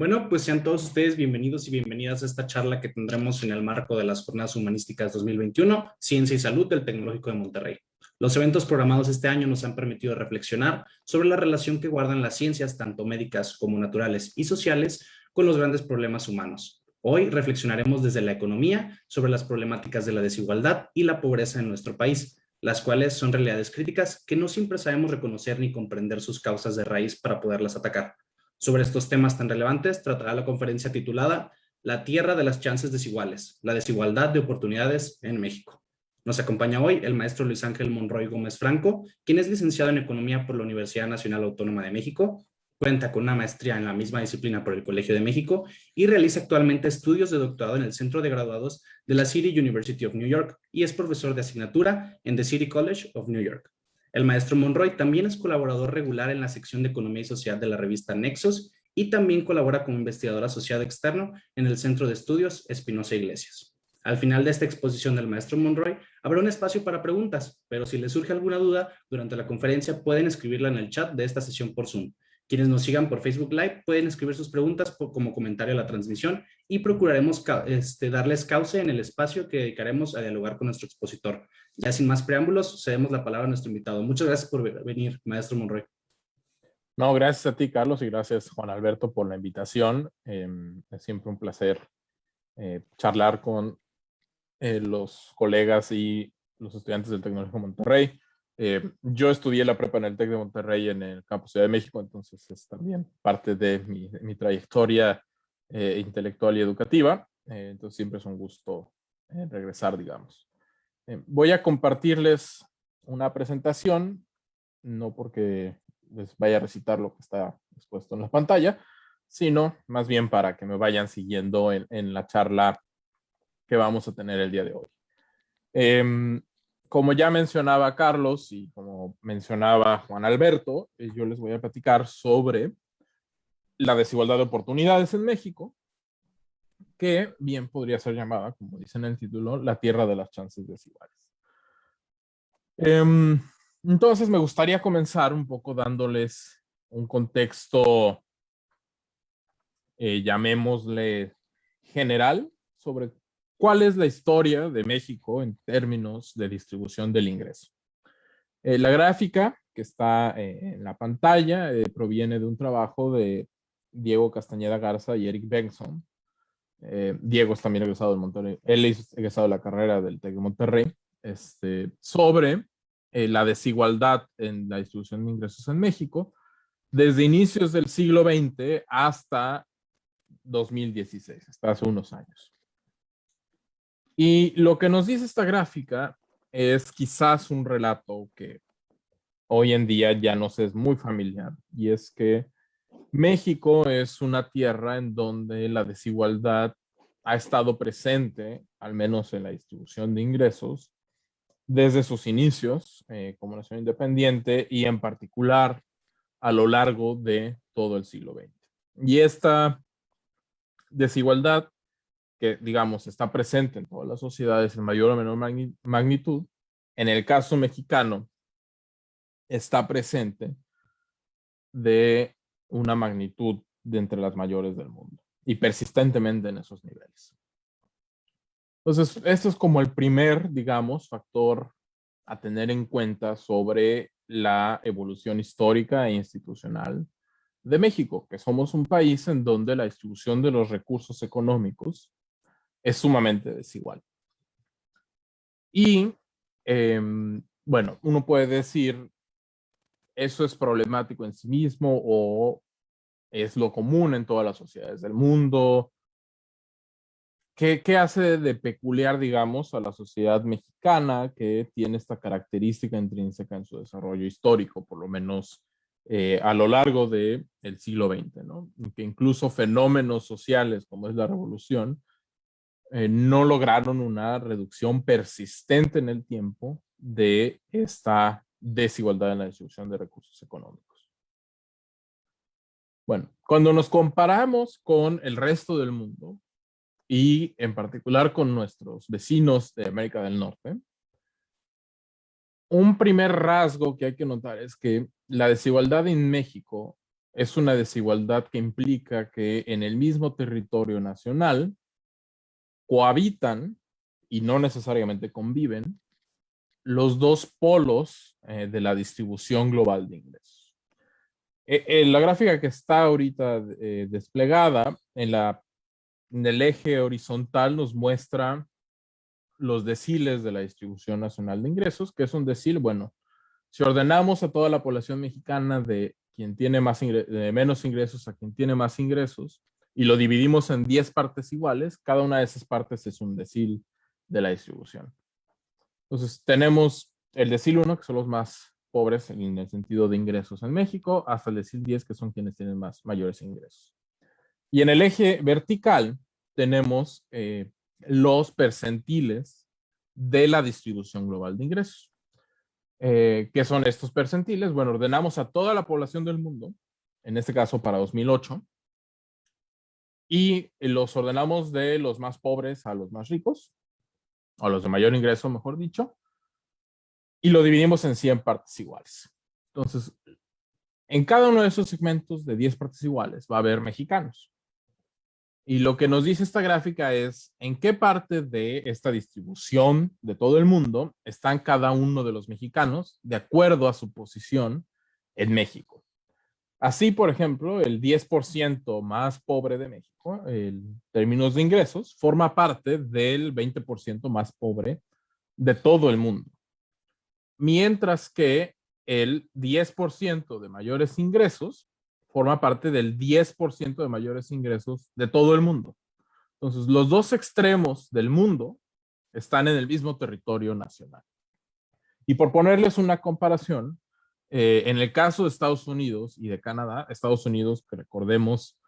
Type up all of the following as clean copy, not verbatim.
Bueno, pues sean todos ustedes bienvenidos y bienvenidas a esta charla que tendremos en el marco de las Jornadas Humanísticas 2021, Ciencia y Salud del Tecnológico de Monterrey. Los eventos programados este año nos han permitido reflexionar sobre la relación que guardan las ciencias, tanto médicas como naturales y sociales, con los grandes problemas humanos. Hoy reflexionaremos desde la economía sobre las problemáticas de la desigualdad y la pobreza en nuestro país, las cuales son realidades críticas que no siempre sabemos reconocer ni comprender sus causas de raíz para poderlas atacar. Sobre estos temas tan relevantes tratará la conferencia titulada La Tierra de las Chances Desiguales, la desigualdad de oportunidades en México. Nos acompaña hoy el maestro Luis Ángel Monroy Gómez Franco, quien es licenciado en Economía por la Universidad Nacional Autónoma de México, cuenta con una maestría en la misma disciplina por el Colegio de México y realiza actualmente estudios de doctorado en el Centro de Graduados de la City University of New York y es profesor de asignatura en The City College of New York. El maestro Monroy también es colaborador regular en la sección de Economía y Sociedad de la revista Nexos y también colabora como investigador asociado externo en el Centro de Estudios Espinosa Iglesias. Al final de esta exposición del maestro Monroy habrá un espacio para preguntas, pero si les surge alguna duda durante la conferencia pueden escribirla en el chat de esta sesión por Zoom. Quienes nos sigan por Facebook Live pueden escribir sus preguntas como comentario a la transmisión y procuraremos darles cauce en el espacio que dedicaremos a dialogar con nuestro expositor. Ya sin más preámbulos, cedemos la palabra a nuestro invitado. Muchas gracias por venir, maestro Monroy. No, gracias a ti, Carlos, y gracias, Juan Alberto, por la invitación. Es siempre un placer charlar con los colegas y los estudiantes del Tecnológico de Monterrey. Yo estudié la prepa en el TEC de Monterrey en el campus Ciudad de México, entonces es también parte de mi trayectoria intelectual y educativa. Entonces siempre es un gusto regresar, digamos. Voy a compartirles una presentación, no porque les vaya a recitar lo que está expuesto en la pantalla, sino más bien para que me vayan siguiendo en la charla que vamos a tener el día de hoy. Como ya mencionaba Carlos y como mencionaba Juan Alberto, yo les voy a platicar sobre la desigualdad de oportunidades en México, que bien podría ser llamada, como dice en el título, la tierra de las chances desiguales. Entonces me gustaría comenzar un poco dándoles un contexto, llamémosle general, sobre cuál es la historia de México en términos de distribución del ingreso. La gráfica que está en la pantalla proviene de un trabajo de Diego Castañeda Garza y Eric Benson. Diego es también egresado del Monterrey, él es egresado de la carrera del TEC de Monterrey, sobre la desigualdad en la distribución de ingresos en México desde inicios del siglo XX hasta 2016, hasta hace unos años. Y lo que nos dice esta gráfica es quizás un relato que hoy en día ya nos es muy familiar, y es que México es una tierra en donde la desigualdad ha estado presente, al menos en la distribución de ingresos, desde sus inicios como nación independiente y en particular a lo largo de todo el siglo XX. Y esta desigualdad, que digamos está presente en todas las sociedades en mayor o menor magnitud, en el caso mexicano está presente de una magnitud de entre las mayores del mundo y persistentemente en esos niveles. Entonces, esto es como el primer, digamos, factor a tener en cuenta sobre la evolución histórica e institucional de México, que somos un país en donde la distribución de los recursos económicos es sumamente desigual. Y, bueno, uno puede decir, eso es problemático en sí mismo o es lo común en todas las sociedades del mundo. ¿Qué hace de peculiar, digamos, a la sociedad mexicana que tiene esta característica intrínseca en su desarrollo histórico, por lo menos a lo largo del siglo XX, ¿no? Que incluso fenómenos sociales como es la revolución no lograron una reducción persistente en el tiempo de esta desigualdad en la distribución de recursos económicos? Bueno, cuando nos comparamos con el resto del mundo, y en particular con nuestros vecinos de América del Norte, un primer rasgo que hay que notar es que la desigualdad en México Es una desigualdad que implica que en el mismo territorio nacional cohabitan y no necesariamente conviven los dos polos de la distribución global de ingresos. La gráfica que está ahorita desplegada en el eje horizontal nos muestra los deciles de la distribución nacional de ingresos, que es un decil, bueno, si ordenamos a toda la población mexicana de quien tiene de menos ingresos a quien tiene más ingresos y lo dividimos en 10 partes iguales, cada una de esas partes es un decil de la distribución. Entonces, tenemos el decil 1, que son los más pobres en el sentido de ingresos en México, hasta el decil 10, que son quienes tienen mayores ingresos. Y en el eje vertical tenemos los percentiles de la distribución global de ingresos. ¿Qué son estos percentiles? Bueno, ordenamos a toda la población del mundo, en este caso para 2008, y los ordenamos de los más pobres a los más ricos, o a los de mayor ingreso, mejor dicho, y lo dividimos en 100 partes iguales. Entonces, en cada uno de esos segmentos de 10 partes iguales va a haber mexicanos. Y lo que nos dice esta gráfica es en qué parte de esta distribución de todo el mundo están cada uno de los mexicanos de acuerdo a su posición en México. Así, por ejemplo, el 10% más pobre de México, en términos de ingresos, forma parte del 20% más pobre de todo el mundo. Mientras que el 10% de mayores ingresos forma parte del 10% de mayores ingresos de todo el mundo. Entonces, los dos extremos del mundo están en el mismo territorio nacional. Y por ponerles una comparación, en el caso de Estados Unidos y de Canadá, Estados Unidos, que recordemos,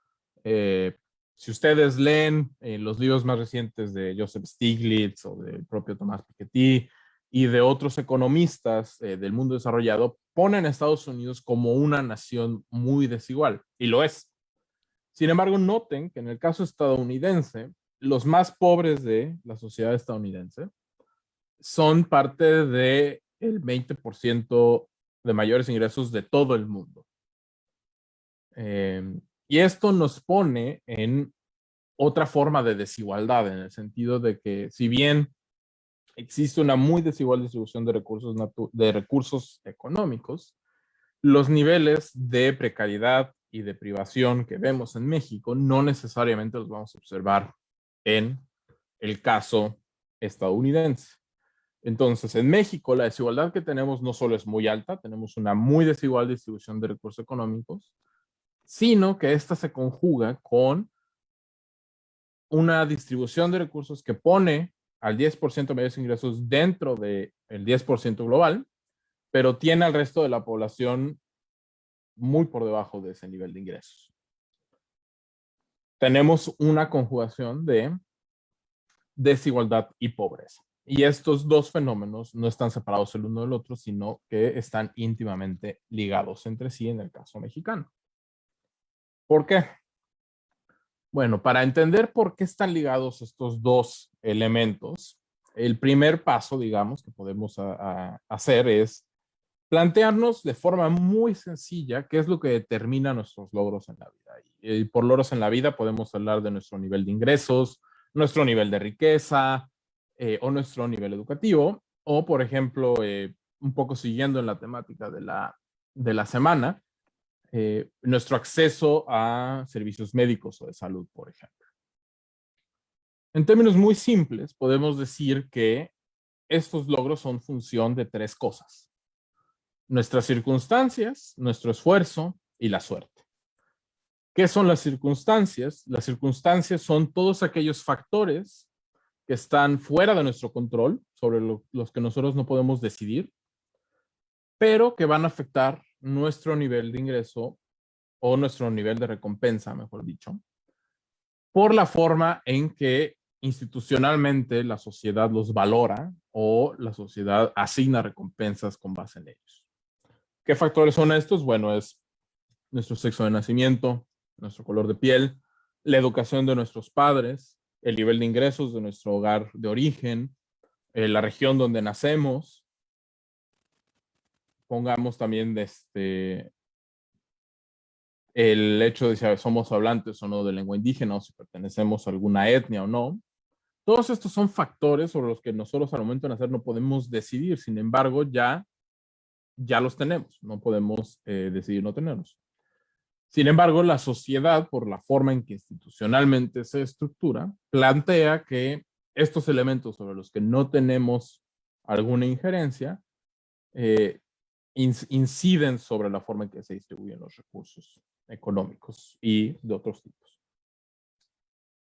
si ustedes leen los libros más recientes de Joseph Stiglitz o del propio Tomás Piketty y de otros economistas del mundo desarrollado, ponen a Estados Unidos como una nación muy desigual, y lo es. Sin embargo, noten que en el caso estadounidense, los más pobres de la sociedad estadounidense son parte del 20% de mayores ingresos de todo el mundo. Y esto nos pone en otra forma de desigualdad, en el sentido de que si bien existe una muy desigual distribución de recursos económicos, los niveles de precariedad y de privación que vemos en México no necesariamente los vamos a observar en el caso estadounidense. Entonces, en México, la desigualdad que tenemos no solo es muy alta, tenemos una muy desigual distribución de recursos económicos, sino que esta se conjuga con una distribución de recursos que pone al 10% de mayores ingresos dentro del 10% global, pero tiene al resto de la población muy por debajo de ese nivel de ingresos. Tenemos una conjugación de desigualdad y pobreza. Y estos dos fenómenos no están separados el uno del otro, sino que están íntimamente ligados entre sí en el caso mexicano. ¿Por qué? Bueno, para entender por qué están ligados estos dos elementos, el primer paso, digamos, que podemos hacer es plantearnos de forma muy sencilla qué es lo que determina nuestros logros en la vida. Y por logros en la vida podemos hablar de nuestro nivel de ingresos, nuestro nivel de riqueza o nuestro nivel educativo, o por ejemplo, un poco siguiendo en la temática de la semana, nuestro acceso a servicios médicos o de salud, por ejemplo. En términos muy simples, podemos decir que estos logros son función de tres cosas: nuestras circunstancias, nuestro esfuerzo y la suerte. ¿Qué son las circunstancias? Las circunstancias son todos aquellos factores que están fuera de nuestro control, sobre los que nosotros no podemos decidir, pero que van a afectar nuestro nivel de ingreso o nuestro nivel de recompensa, mejor dicho, por la forma en que institucionalmente la sociedad los valora o la sociedad asigna recompensas con base en ellos. ¿Qué factores son estos? Bueno, es nuestro sexo de nacimiento, nuestro color de piel, la educación de nuestros padres, el nivel de ingresos de nuestro hogar de origen, la región donde nacemos. Pongamos también el hecho de si somos hablantes o no de lengua indígena o si pertenecemos a alguna etnia o no. Todos estos son factores sobre los que nosotros al momento de nacer no podemos decidir. Sin embargo, ya los tenemos. No podemos decidir no tenerlos. Sin embargo, la sociedad, por la forma en que institucionalmente se estructura, plantea que estos elementos sobre los que no tenemos alguna injerencia inciden sobre la forma en que se distribuyen los recursos económicos y de otros tipos.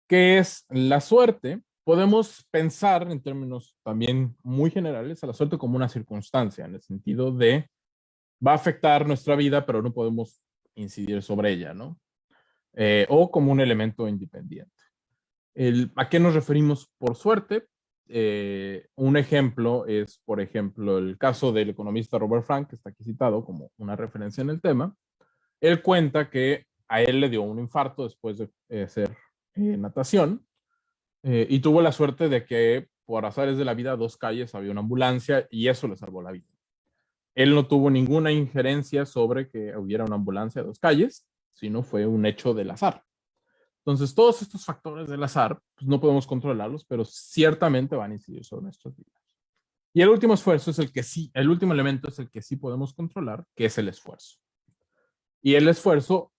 ¿Qué es la suerte? Podemos pensar en términos también muy generales a la suerte como una circunstancia, en el sentido de va a afectar nuestra vida, pero no podemos incidir sobre ella, ¿no? O como un elemento independiente. ¿A qué nos referimos por suerte? Un ejemplo es, por ejemplo, el caso del economista Robert Frank, que está aquí citado como una referencia en el tema. Él cuenta que a él le dio un infarto después de hacer natación y tuvo la suerte de que por azares de la vida a 2 calles había una ambulancia y eso le salvó la vida. Él no tuvo ninguna injerencia sobre que hubiera una ambulancia a 2 calles, sino fue un hecho del azar. Entonces, todos estos factores del azar, pues no podemos controlarlos, pero ciertamente van a incidir sobre nuestras vidas. Y el último esfuerzo es el último elemento es el que sí podemos controlar, que es el esfuerzo. Y el esfuerzo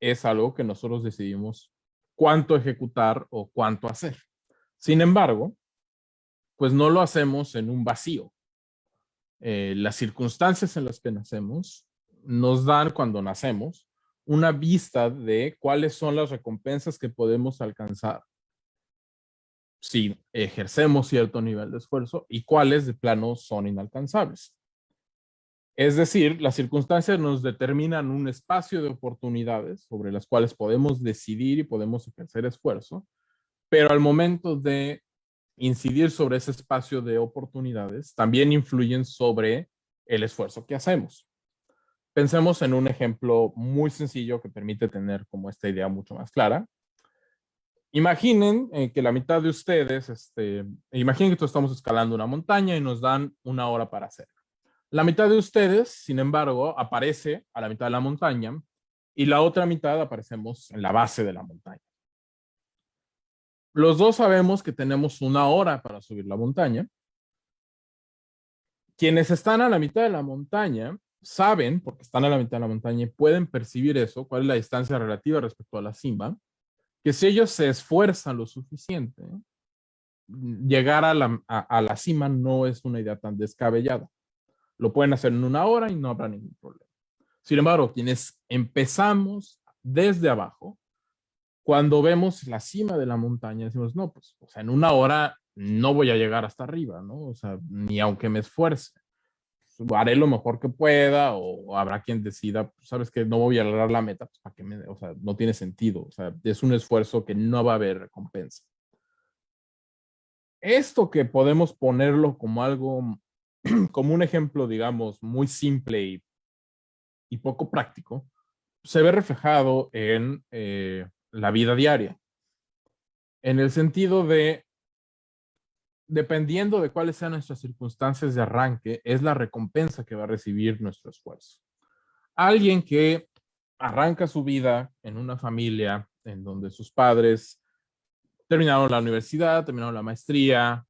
es algo que nosotros decidimos cuánto ejecutar o cuánto hacer. Sin embargo, pues no lo hacemos en un vacío. Las circunstancias en las que nacemos nos dan, cuando nacemos, una vista de cuáles son las recompensas que podemos alcanzar si ejercemos cierto nivel de esfuerzo y cuáles de plano son inalcanzables. Es decir, las circunstancias nos determinan un espacio de oportunidades sobre las cuales podemos decidir y podemos ejercer esfuerzo, pero al momento de incidir sobre ese espacio de oportunidades, también influyen sobre el esfuerzo que hacemos. Pensemos en un ejemplo muy sencillo que permite tener como esta idea mucho más clara. Imaginen que la mitad de ustedes, imaginen que estamos escalando una montaña y nos dan 1 hora para hacerlo. La mitad de ustedes, sin embargo, aparece a la mitad de la montaña y la otra mitad aparecemos en la base de la montaña. Los dos sabemos que tenemos 1 hora para subir la montaña. Quienes están a la mitad de la montaña saben, porque están a la mitad de la montaña y pueden percibir eso, cuál es la distancia relativa respecto a la cima, que si ellos se esfuerzan lo suficiente, llegar a la cima no es una idea tan descabellada. Lo pueden hacer en 1 hora y no habrá ningún problema. Sin embargo, quienes empezamos desde abajo, cuando vemos la cima de la montaña, decimos, no, pues, o sea, en 1 hora no voy a llegar hasta arriba, ¿no? O sea, ni aunque me esfuerce. Haré lo mejor que pueda o habrá quien decida, pues, sabes que no voy a lograr la meta, pues para qué o sea, no tiene sentido, o sea, es un esfuerzo que no va a haber recompensa. Esto que podemos ponerlo como algo, como un ejemplo, digamos, muy simple y poco práctico, se ve reflejado en la vida diaria, en el sentido de, dependiendo de cuáles sean nuestras circunstancias de arranque, es la recompensa que va a recibir nuestro esfuerzo. Alguien que arranca su vida en una familia en donde sus padres terminaron la universidad, terminaron la maestría,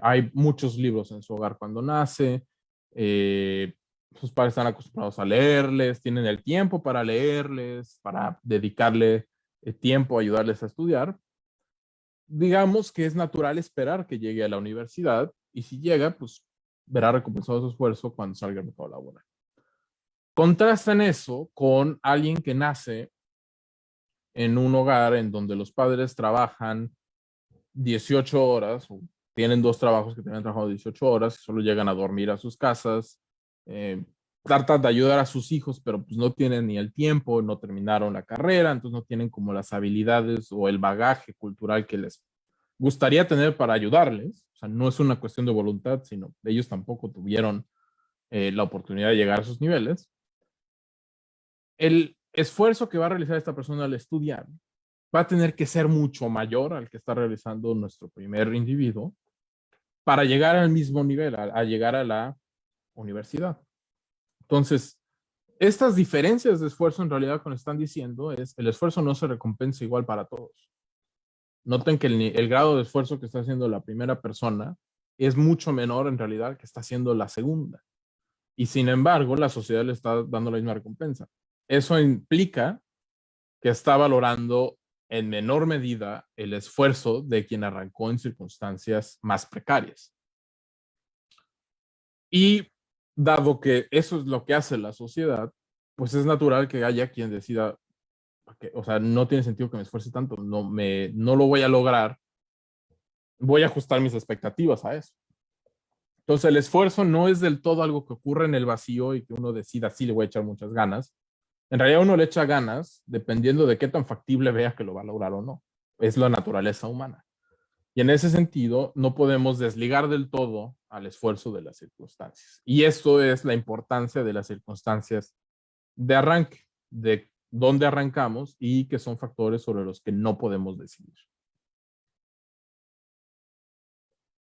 hay muchos libros en su hogar cuando nace, sus padres están acostumbrados a leerles, tienen el tiempo para leerles, para dedicarle tiempo a ayudarles a estudiar. Digamos que es natural esperar que llegue a la universidad y si llega, pues verá recompensado su esfuerzo cuando salga al mercado laboral. Contrastan eso con alguien que nace en un hogar en donde los padres trabajan 18 horas, o tienen 2 trabajos que tienen trabajado 18 horas, y solo llegan a dormir a sus casas, tratan de ayudar a sus hijos, pero pues no tienen ni el tiempo, no terminaron la carrera, entonces no tienen como las habilidades o el bagaje cultural que les gustaría tener para ayudarles. O sea, no es una cuestión de voluntad, sino ellos tampoco tuvieron la oportunidad de llegar a esos niveles. El esfuerzo que va a realizar esta persona al estudiar va a tener que ser mucho mayor al que está realizando nuestro primer individuo para llegar al mismo nivel, a llegar a la universidad. Entonces, Estas diferencias de esfuerzo en realidad lo que están diciendo es el esfuerzo no se recompensa igual para todos. Noten que el grado de esfuerzo que está haciendo la primera persona es mucho menor en realidad que está haciendo la segunda. Y sin embargo, la sociedad le está dando la misma recompensa. Eso implica que está valorando en menor medida el esfuerzo de quien arrancó en circunstancias más precarias. Y dado que eso es lo que hace la sociedad, pues es natural que haya quien decida, o sea, no tiene sentido que me esfuerce tanto, no lo voy a lograr, voy a ajustar mis expectativas a eso. Entonces el esfuerzo no es del todo algo que ocurre en el vacío y que uno decida, sí, le voy a echar muchas ganas. En realidad uno le echa ganas dependiendo de qué tan factible vea que lo va a lograr o no. Es la naturaleza humana. Y en ese sentido, no podemos desligar del todo al esfuerzo de las circunstancias. Y esto es la importancia de las circunstancias de arranque, de dónde arrancamos y que son factores sobre los que no podemos decidir.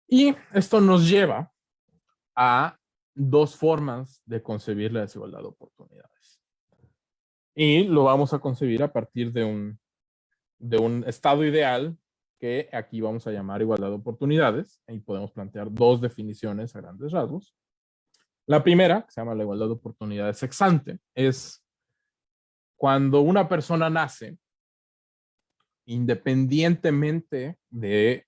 Y esto nos lleva a dos formas de concebir la desigualdad de oportunidades. Y lo vamos a concebir a partir de un estado ideal que aquí vamos a llamar igualdad de oportunidades, y podemos plantear dos definiciones a grandes rasgos. La primera, que se llama la igualdad de oportunidades ex ante, es cuando una persona nace, independientemente de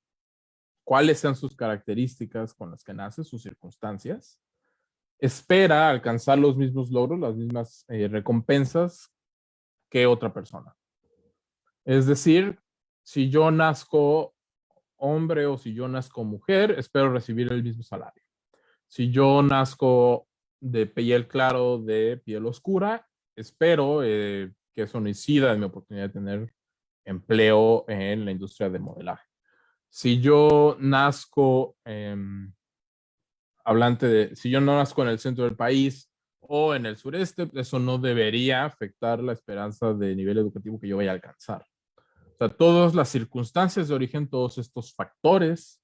cuáles sean sus características con las que nace, sus circunstancias, espera alcanzar los mismos logros, las mismas recompensas que otra persona. Es decir, si yo nazco hombre o si yo nazco mujer, espero recibir el mismo salario. Si yo nazco de piel claro, de piel oscura, espero que eso no incida en mi oportunidad de tener empleo en la industria de modelaje. Si yo nazco, si yo no nazco en el centro del país o en el sureste, eso no debería afectar la esperanza de nivel educativo que yo vaya a alcanzar. O sea, todas las circunstancias de origen, todos estos factores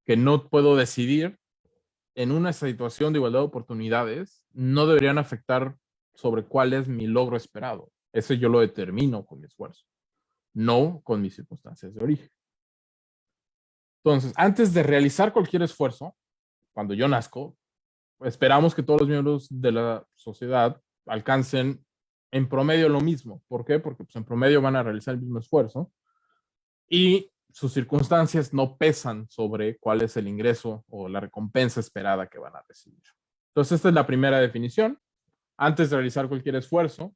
que no puedo decidir en una situación de igualdad de oportunidades, no deberían afectar sobre cuál es mi logro esperado. Eso yo lo determino con mi esfuerzo, no con mis circunstancias de origen. Entonces, antes de realizar cualquier esfuerzo, cuando yo nazco, esperamos que todos los miembros de la sociedad alcancen en promedio lo mismo. ¿Por qué? Porque pues, en promedio van a realizar el mismo esfuerzo y sus circunstancias no pesan sobre cuál es el ingreso o la recompensa esperada que van a recibir. Entonces, esta es la primera definición. Antes de realizar cualquier esfuerzo,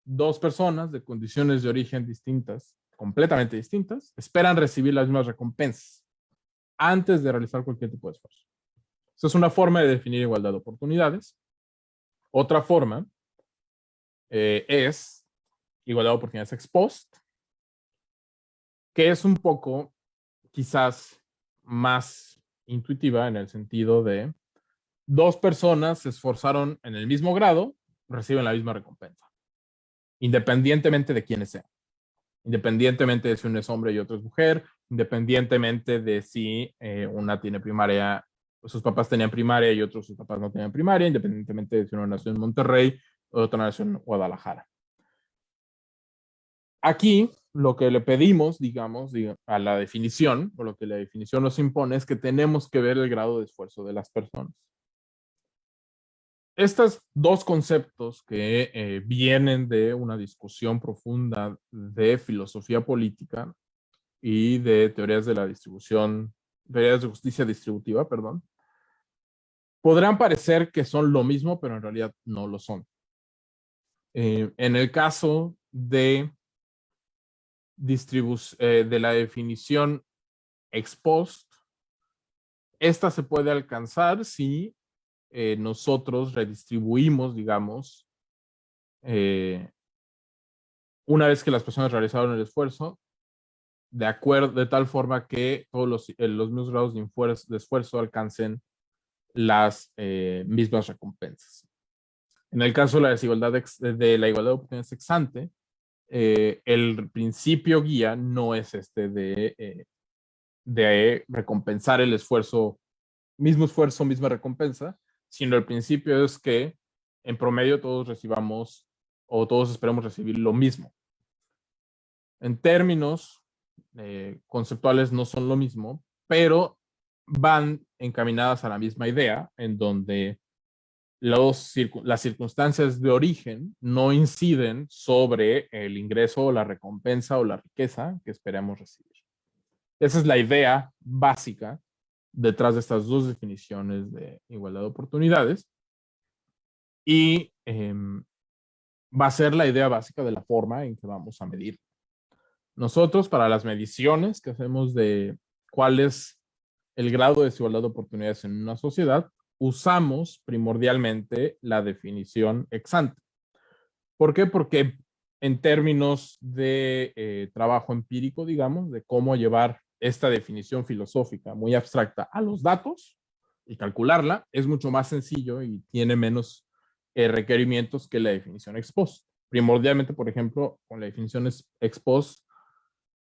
dos personas de condiciones de origen distintas, completamente distintas, esperan recibir las mismas recompensas antes de realizar cualquier tipo de esfuerzo. Esa es una forma de definir igualdad de oportunidades. Otra forma es igualdad de oportunidades ex post, que es un poco quizás más intuitiva en el sentido de dos personas se esforzaron en el mismo grado, reciben la misma recompensa, independientemente de quiénes sean, independientemente de si uno es hombre y otro es mujer, independientemente de si una tiene primaria, sus papás tenían primaria y otros sus papás no tenían primaria, independientemente de si uno nació en Monterrey o otra nació en Guadalajara. Aquí lo que le pedimos, digamos, a la definición, o lo que la definición nos impone, es que tenemos que ver el grado de esfuerzo de las personas. Estos dos conceptos que vienen de una discusión profunda de filosofía política y de teorías de la distribución, teorías de justicia distributiva, perdón, podrán parecer que son lo mismo, pero en realidad no lo son. En el caso de la definición ex post, esta se puede alcanzar si nosotros redistribuimos, digamos, una vez que las personas realizaron el esfuerzo, de tal forma que todos los mismos grados de esfuerzo alcancen las mismas recompensas. En el caso de la desigualdad de la igualdad de oportunidades ex ante, el principio guía no es este de recompensar el esfuerzo, misma recompensa, sino el principio es que en promedio todos recibamos o todos esperemos recibir lo mismo. En términos conceptuales no son lo mismo, pero van encaminadas a la misma idea, en donde las circunstancias de origen no inciden sobre el ingreso o la recompensa o la riqueza que esperamos recibir. Esa es la idea básica detrás de estas dos definiciones de igualdad de oportunidades y va a ser la idea básica de la forma en que vamos a medir. Nosotros, para las mediciones que hacemos de cuál es el grado de desigualdad de oportunidades en una sociedad, usamos primordialmente la definición ex ante. ¿Por qué? Porque en términos de trabajo empírico, digamos, de cómo llevar esta definición filosófica muy abstracta a los datos y calcularla, es mucho más sencillo y tiene menos requerimientos que la definición ex post. Primordialmente, por ejemplo, con la definición ex post,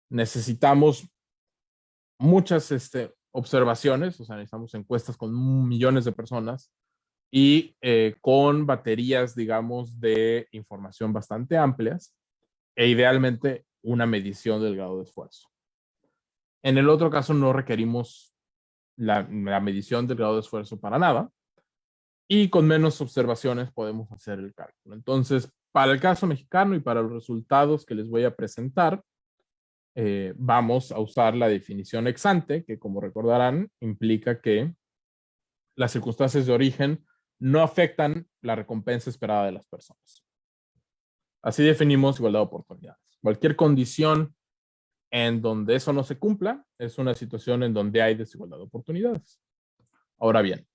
necesitamos muchas observaciones, o sea, necesitamos encuestas con millones de personas y con baterías, digamos, de información bastante amplias e idealmente una medición del grado de esfuerzo. En el otro caso no requerimos la medición del grado de esfuerzo para nada y con menos observaciones podemos hacer el cálculo. Entonces, para el caso mexicano y para los resultados que les voy a presentar, vamos a usar la definición ex ante, que como recordarán, implica que las circunstancias de origen no afectan la recompensa esperada de las personas. Así definimos igualdad de oportunidades. Cualquier condición en donde eso no se cumpla es una situación en donde hay desigualdad de oportunidades. Ahora bien,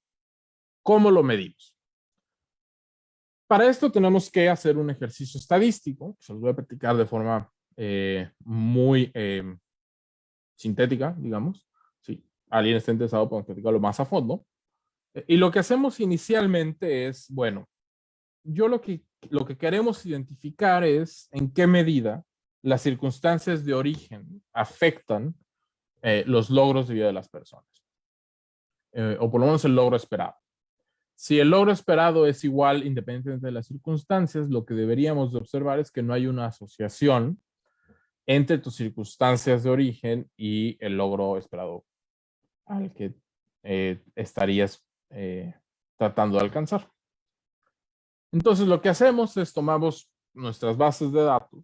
¿cómo lo medimos? Para esto tenemos que hacer un ejercicio estadístico, que se los voy a practicar de forma muy sintética, digamos. Si alguien está interesado, podemos practicarlo más a fondo. Y lo que hacemos inicialmente es, bueno, lo que queremos identificar es en qué medida las circunstancias de origen afectan los logros de vida de las personas. O por lo menos el logro esperado. Si el logro esperado es igual independientemente de las circunstancias, lo que deberíamos de observar es que no hay una asociación entre tus circunstancias de origen y el logro esperado al que estarías tratando de alcanzar. Entonces, lo que hacemos es tomamos nuestras bases de datos,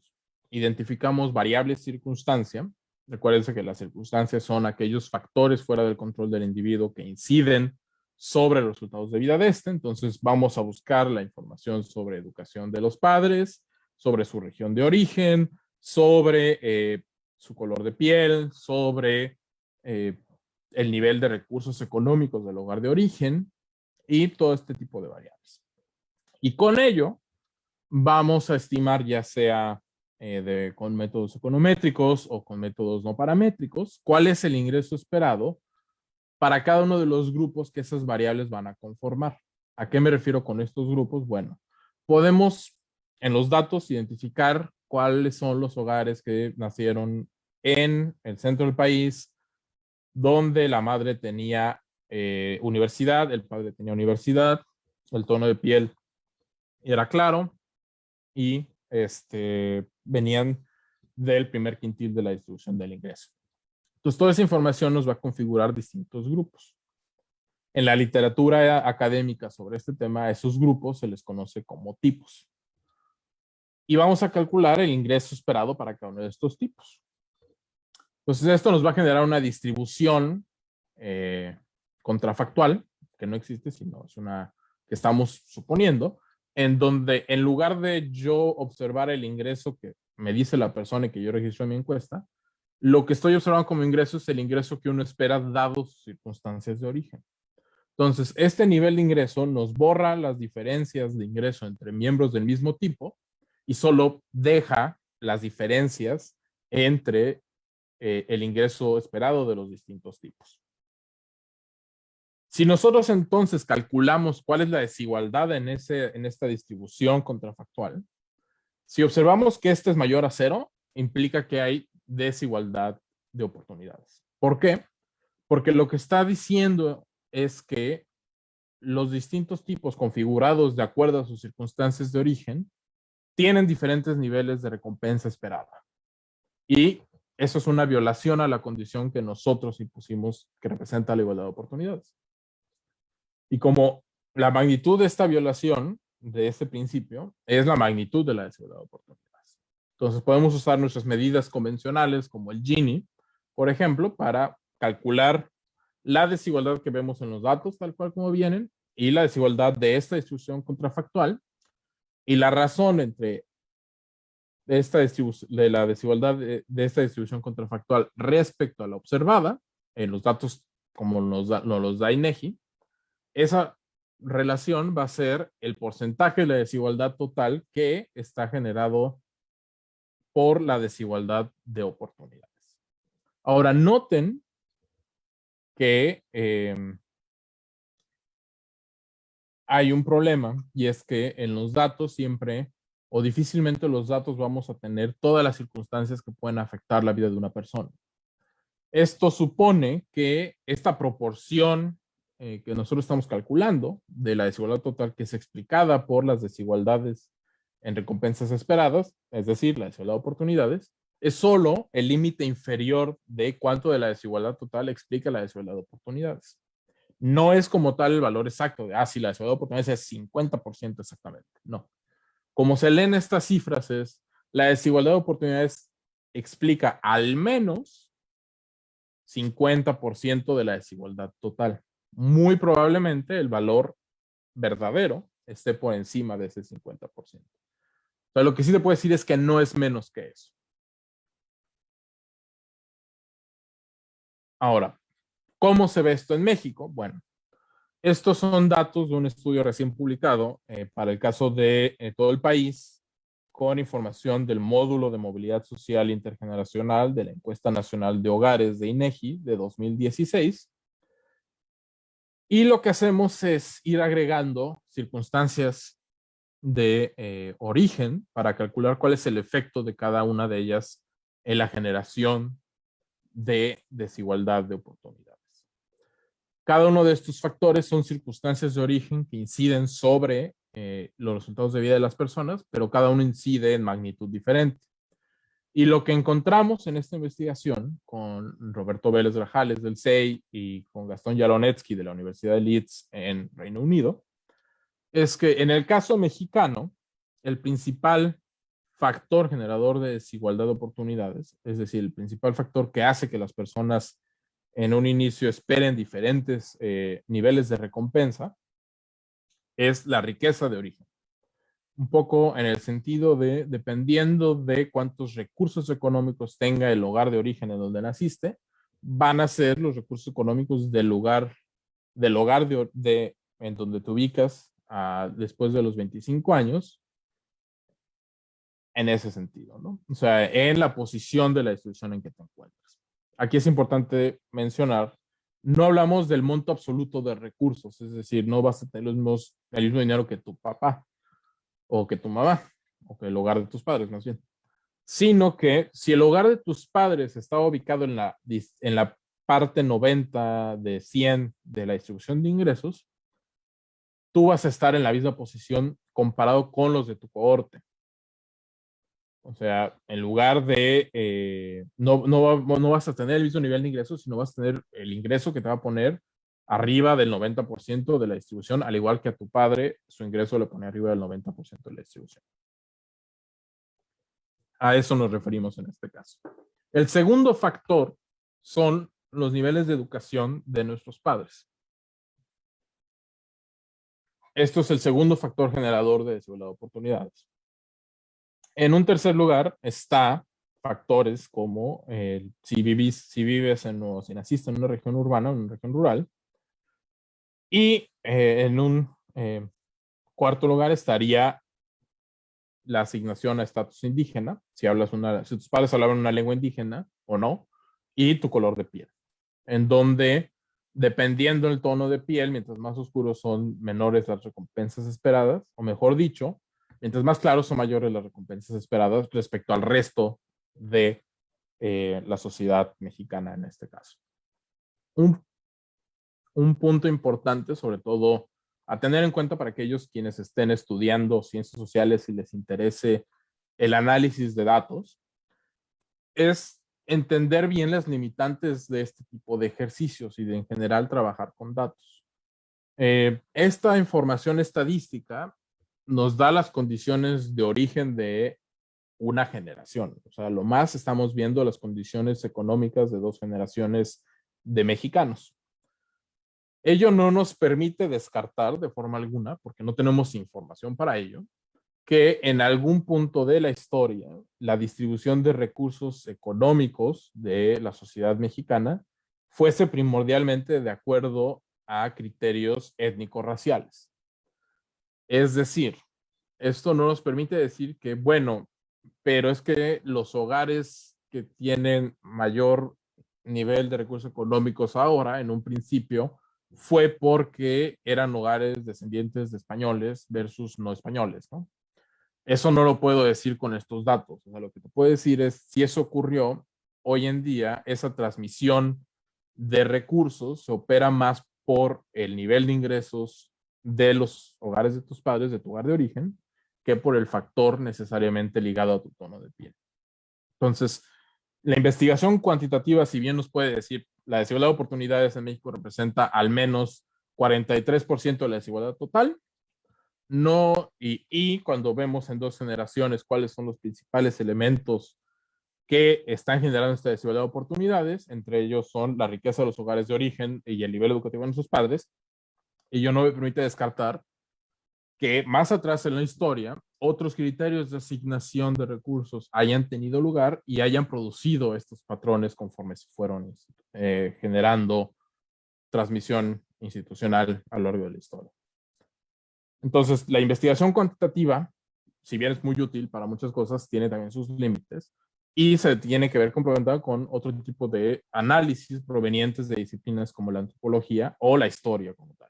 identificamos variables circunstancia. Recuérdense que las circunstancias son aquellos factores fuera del control del individuo que inciden sobre los resultados de vida de este. Entonces, vamos a buscar la información sobre educación de los padres, sobre su región de origen, sobre su color de piel, sobre el nivel de recursos económicos del hogar de origen y todo este tipo de variables. Y con ello vamos a estimar, ya sea con métodos econométricos o con métodos no paramétricos, cuál es el ingreso esperado para cada uno de los grupos que esas variables van a conformar. ¿A qué me refiero con estos grupos? Bueno, podemos en los datos identificar cuáles son los hogares que nacieron en el centro del país, donde la madre tenía universidad, el padre tenía universidad, el tono de piel era claro y venían del primer quintil de la distribución del ingreso. Entonces, toda esa información nos va a configurar distintos grupos. En la literatura académica sobre este tema, a esos grupos se les conoce como tipos. Y vamos a calcular el ingreso esperado para cada uno de estos tipos. Entonces, esto nos va a generar una distribución contrafactual, que no existe, sino es una que estamos suponiendo, en donde en lugar de yo observar el ingreso que me dice la persona que yo registro en mi encuesta, lo que estoy observando como ingreso es el ingreso que uno espera dado sus circunstancias de origen. Entonces, este nivel de ingreso nos borra las diferencias de ingreso entre miembros del mismo tipo y solo deja las diferencias entre el ingreso esperado de los distintos tipos. Si nosotros entonces calculamos cuál es la desigualdad en esta distribución contrafactual, si observamos que este es mayor a 0, implica que hay desigualdad de oportunidades. ¿Por qué? Porque lo que está diciendo es que los distintos tipos configurados de acuerdo a sus circunstancias de origen tienen diferentes niveles de recompensa esperada. Y eso es una violación a la condición que nosotros impusimos que representa la igualdad de oportunidades. Y como la magnitud de esta violación, de este principio, es la magnitud de la desigualdad de oportunidades. Entonces podemos usar nuestras medidas convencionales como el Gini, por ejemplo, para calcular la desigualdad que vemos en los datos, tal cual como vienen, y la desigualdad de esta distribución contrafactual, y la razón entre de la desigualdad de esta distribución contrafactual respecto a la observada, en los datos como nos los da INEGI, esa relación va a ser el porcentaje de la desigualdad total que está generado por la desigualdad de oportunidades. Ahora, noten que hay un problema, y es que en los datos siempre o difícilmente los datos vamos a tener todas las circunstancias que pueden afectar la vida de una persona. Esto supone que esta proporción que nosotros estamos calculando de la desigualdad total, que es explicada por las desigualdades en recompensas esperadas, es decir, la desigualdad de oportunidades, es solo el límite inferior de cuánto de la desigualdad total explica la desigualdad de oportunidades. No es como tal el valor exacto de, si la desigualdad de oportunidades es 50% exactamente. No. Como se leen estas cifras es, la desigualdad de oportunidades explica al menos 50% de la desigualdad total. Muy probablemente el valor verdadero esté por encima de ese 50%. Pero lo que sí te puedo decir es que no es menos que eso. Ahora, ¿cómo se ve esto en México? Bueno, estos son datos de un estudio recién publicado para el caso de todo el país, con información del módulo de movilidad social intergeneracional de la encuesta nacional de hogares de INEGI de 2016. Y lo que hacemos es ir agregando circunstancias de origen para calcular cuál es el efecto de cada una de ellas en la generación de desigualdad de oportunidades. Cada uno de estos factores son circunstancias de origen que inciden sobre los resultados de vida de las personas, pero cada uno incide en magnitud diferente. Y lo que encontramos en esta investigación con Roberto Vélez Grajales del CEI y con Gastón Yaronetsky de la Universidad de Leeds en Reino Unido, es que en el caso mexicano, el principal factor generador de desigualdad de oportunidades, es decir, el principal factor que hace que las personas en un inicio esperen diferentes niveles de recompensa, es la riqueza de origen. Un poco en el sentido de, dependiendo de cuántos recursos económicos tenga el hogar de origen en donde naciste, van a ser los recursos económicos del hogar en donde te ubicas después de los 25 años, en ese sentido, ¿no? O sea, en la posición de la institución en que te encuentras. Aquí es importante mencionar, no hablamos del monto absoluto de recursos, es decir, no vas a tener el mismo dinero que tu papá o que tu mamá, o que el hogar de tus padres, más bien. Sino que si el hogar de tus padres está ubicado en la parte 90 de 100 de la distribución de ingresos, tú vas a estar en la misma posición comparado con los de tu cohorte. O sea, en lugar de, no vas a tener el mismo nivel de ingresos, sino vas a tener el ingreso que te va a poner arriba del 90% de la distribución, al igual que a tu padre, su ingreso le pone arriba del 90% de la distribución. A eso nos referimos en este caso. El segundo factor son los niveles de educación de nuestros padres. Esto es el segundo factor generador de desigualdad de oportunidades. En un tercer lugar está factores como si naciste en una región urbana o en una región rural. Y en un cuarto lugar estaría la asignación a estatus indígena, si tus padres hablaban una lengua indígena o no, y tu color de piel, en donde, dependiendo del tono de piel, mientras más oscuros son menores las recompensas esperadas, o mejor dicho, mientras más claros son mayores las recompensas esperadas respecto al resto de la sociedad mexicana en este caso. Un punto importante, sobre todo a tener en cuenta para aquellos quienes estén estudiando ciencias sociales y les interese el análisis de datos, es entender bien las limitantes de este tipo de ejercicios y de en general trabajar con datos. Esta información estadística nos da las condiciones de origen de una generación. O sea, lo más estamos viendo las condiciones económicas de 2 generaciones de mexicanos. Ello no nos permite descartar de forma alguna, porque no tenemos información para ello, que en algún punto de la historia la distribución de recursos económicos de la sociedad mexicana fuese primordialmente de acuerdo a criterios étnico-raciales. Es decir, esto no nos permite decir que, bueno, pero es que los hogares que tienen mayor nivel de recursos económicos ahora, en un principio, fue porque eran hogares descendientes de españoles versus no españoles, ¿no? Eso no lo puedo decir con estos datos. O sea, lo que te puedo decir es, si eso ocurrió, hoy en día esa transmisión de recursos se opera más por el nivel de ingresos de los hogares de tus padres, de tu hogar de origen, que por el factor necesariamente ligado a tu tono de piel. Entonces, la investigación cuantitativa, si bien nos puede decir la desigualdad de oportunidades en México representa al menos 43% de la desigualdad total, no, y cuando vemos en 2 generaciones cuáles son los principales elementos que están generando esta desigualdad de oportunidades, entre ellos son la riqueza de los hogares de origen y el nivel educativo de nuestros padres, y yo no me permite descartar que más atrás en la historia otros criterios de asignación de recursos hayan tenido lugar y hayan producido estos patrones conforme se fueron generando transmisión institucional a lo largo de la historia. Entonces, la investigación cuantitativa, si bien es muy útil para muchas cosas, tiene también sus límites y se tiene que ver complementada con otro tipo de análisis provenientes de disciplinas como la antropología o la historia como tal.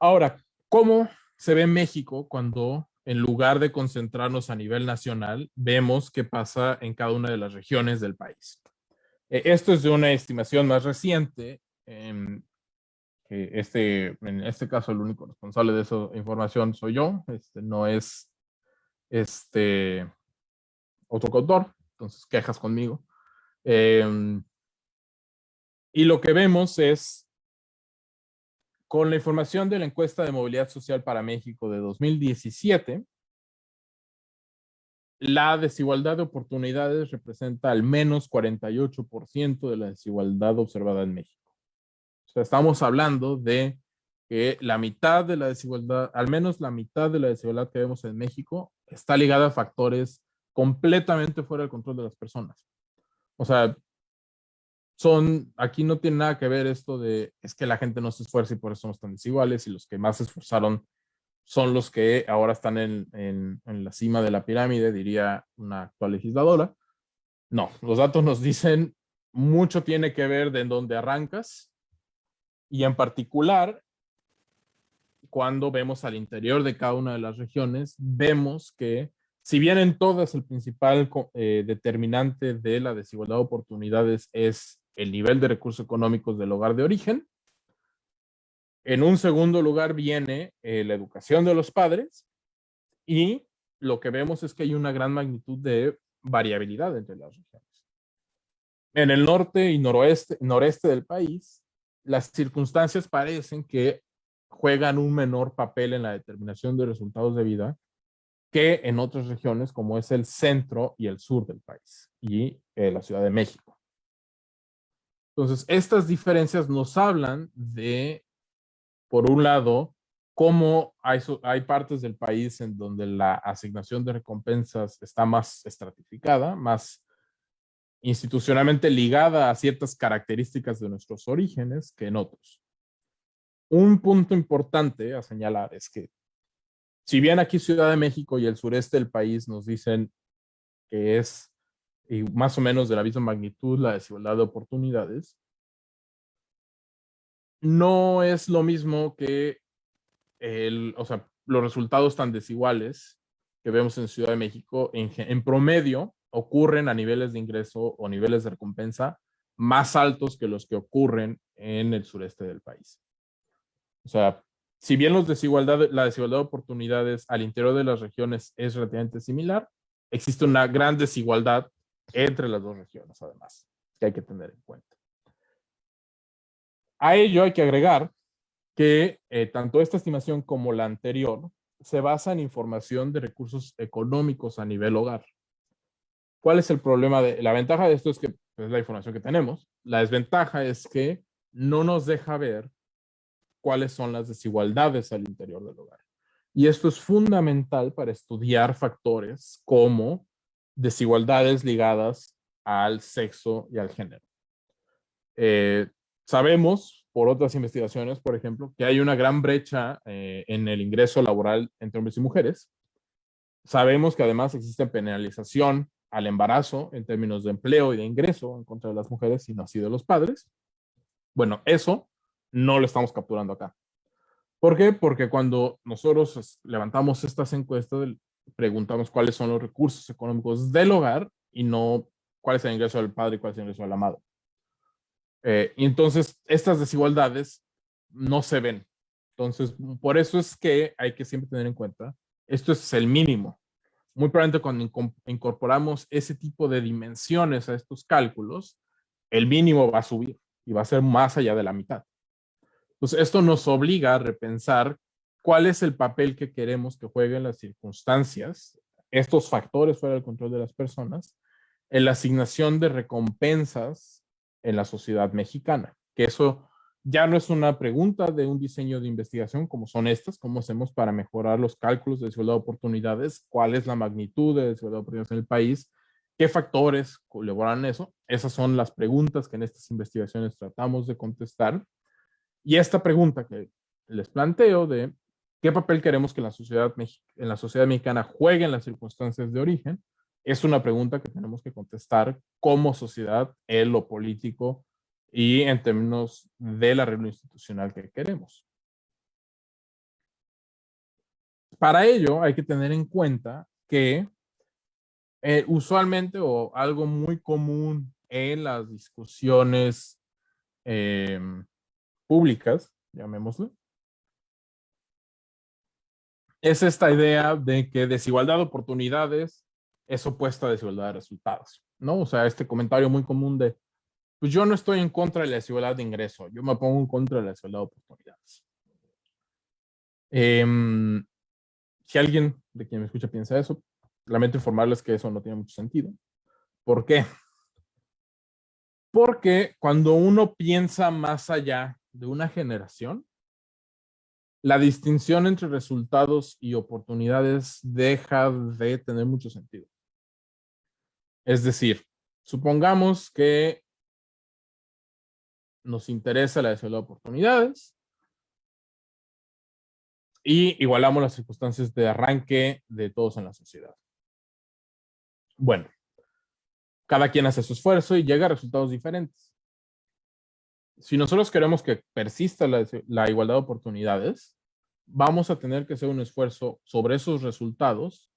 Ahora, ¿cómo se ve México cuando en lugar de concentrarnos a nivel nacional, vemos qué pasa en cada una de las regiones del país? Esto es de una estimación más reciente. En este caso, el único responsable de esa información soy yo. No es otro coautor, entonces quejas conmigo. Y lo que vemos es, con la información de la encuesta de movilidad social para México de 2017, la desigualdad de oportunidades representa al menos 48% de la desigualdad observada en México. O sea, estamos hablando de que la mitad de la desigualdad, al menos la mitad de la desigualdad que vemos en México, está ligada a factores completamente fuera del control de las personas. O sea, aquí no tiene nada que ver esto de, es que la gente no se esfuerza y por eso somos tan desiguales, y los que más se esforzaron son los que ahora están en la cima de la pirámide, diría una actual legisladora. No, los datos nos dicen mucho tiene que ver de en dónde arrancas, y en particular, cuando vemos al interior de cada una de las regiones, vemos que si bien en todas el principal determinante de la desigualdad de oportunidades es el nivel de recursos económicos del hogar de origen, en un segundo lugar viene la educación de los padres, y lo que vemos es que hay una gran magnitud de variabilidad entre las regiones. En el norte y noreste del país, las circunstancias parecen que juegan un menor papel en la determinación de resultados de vida que en otras regiones como es el centro y el sur del país y la Ciudad de México. Entonces, estas diferencias nos hablan de, por un lado, cómo hay partes del país en donde la asignación de recompensas está más estratificada, más institucionalmente ligada a ciertas características de nuestros orígenes que en otros. Un punto importante a señalar es que, si bien aquí Ciudad de México y el sureste del país nos dicen que es más o menos de la misma magnitud la desigualdad de oportunidades, no es lo mismo que los resultados tan desiguales que vemos en Ciudad de México en promedio ocurren a niveles de ingreso o niveles de recompensa más altos que los que ocurren en el sureste del país. O sea, si bien la desigualdad de oportunidades al interior de las regiones es relativamente similar, existe una gran desigualdad entre las dos regiones, además, que hay que tener en cuenta. A ello hay que agregar que tanto esta estimación como la anterior se basa en información de recursos económicos a nivel hogar. ¿Cuál es el problema? La ventaja de esto es que es la información que tenemos. La desventaja es que no nos deja ver cuáles son las desigualdades al interior del hogar. Y esto es fundamental para estudiar factores como desigualdades ligadas al sexo y al género. Sabemos, por otras investigaciones, por ejemplo, que hay una gran brecha en el ingreso laboral entre hombres y mujeres. Sabemos que además existe penalización al embarazo en términos de empleo y de ingreso en contra de las mujeres y no así de los padres. Bueno, eso no lo estamos capturando acá. ¿Por qué? Porque cuando nosotros levantamos estas encuestas, preguntamos cuáles son los recursos económicos del hogar y no cuál es el ingreso del padre y cuál es el ingreso de la madre. Y entonces estas desigualdades no se ven. Entonces, por eso es que hay que siempre tener en cuenta, esto es el mínimo. Muy probablemente cuando incorporamos ese tipo de dimensiones a estos cálculos, el mínimo va a subir y va a ser más allá de la mitad. Entonces, esto nos obliga a repensar cuál es el papel que queremos que jueguen las circunstancias, estos factores fuera del control de las personas, en la asignación de recompensas en la sociedad mexicana. Que eso ya no es una pregunta de un diseño de investigación como son estas, cómo hacemos para mejorar los cálculos de desigualdad de oportunidades, cuál es la magnitud de desigualdad de oportunidades en el país, qué factores colaboran en eso. Esas son las preguntas que en estas investigaciones tratamos de contestar. Y esta pregunta que les planteo de qué papel queremos que en la sociedad mexicana jueguen las circunstancias de origen, es una pregunta que tenemos que contestar como sociedad, en lo político y en términos del arreglo institucional que queremos. Para ello hay que tener en cuenta que usualmente o algo muy común en las discusiones públicas, llamémoslo, es esta idea de que desigualdad de oportunidades es opuesta a desigualdad de resultados, ¿no? O sea, este comentario muy común de, pues yo no estoy en contra de la desigualdad de ingreso, yo me pongo en contra de la desigualdad de oportunidades. Si alguien de quien me escucha piensa eso, lamento informarles que eso no tiene mucho sentido. ¿Por qué? Porque cuando uno piensa más allá de una generación, la distinción entre resultados y oportunidades deja de tener mucho sentido. Es decir, supongamos que nos interesa la desigualdad de oportunidades y igualamos las circunstancias de arranque de todos en la sociedad. Bueno, cada quien hace su esfuerzo y llega a resultados diferentes. Si nosotros queremos que persista la igualdad de oportunidades, vamos a tener que hacer un esfuerzo sobre esos resultados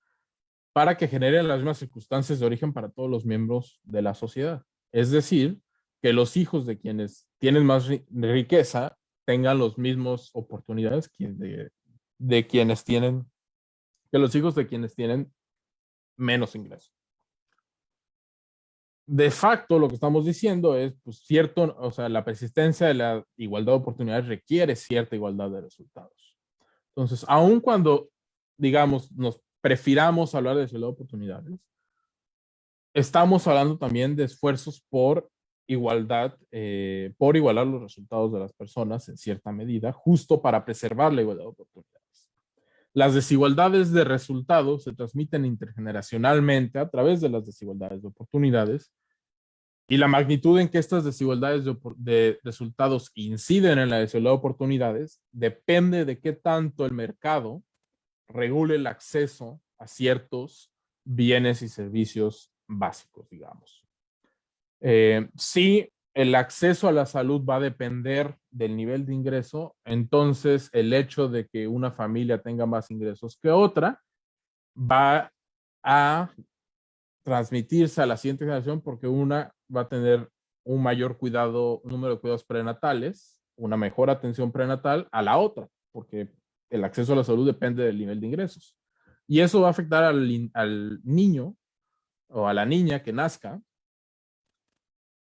para que generen las mismas circunstancias de origen para todos los miembros de la sociedad. Es decir, que los hijos de quienes tienen más riqueza tengan las mismas oportunidades de quienes tienen, que los hijos de quienes tienen menos ingresos. De facto, lo que estamos diciendo es, pues, cierto, o sea, la persistencia de la igualdad de oportunidades requiere cierta igualdad de resultados. Entonces, aun cuando, digamos, nos prefiramos hablar de desigualdad de oportunidades, estamos hablando también de esfuerzos por igualdad, por igualar los resultados de las personas en cierta medida, justo para preservar la igualdad de oportunidades. Las desigualdades de resultados se transmiten intergeneracionalmente a través de las desigualdades de oportunidades y la magnitud en que estas desigualdades de resultados inciden en la desigualdad de oportunidades depende de qué tanto el mercado regule el acceso a ciertos bienes y servicios básicos, digamos. Si el acceso a la salud va a depender del nivel de ingreso, entonces el hecho de que una familia tenga más ingresos que otra va a transmitirse a la siguiente generación porque una va a tener un mayor cuidado, un número de cuidados prenatales una mejor atención prenatal a la otra, porque el acceso a la salud depende del nivel de ingresos. Y eso va a afectar al niño o a la niña que nazca,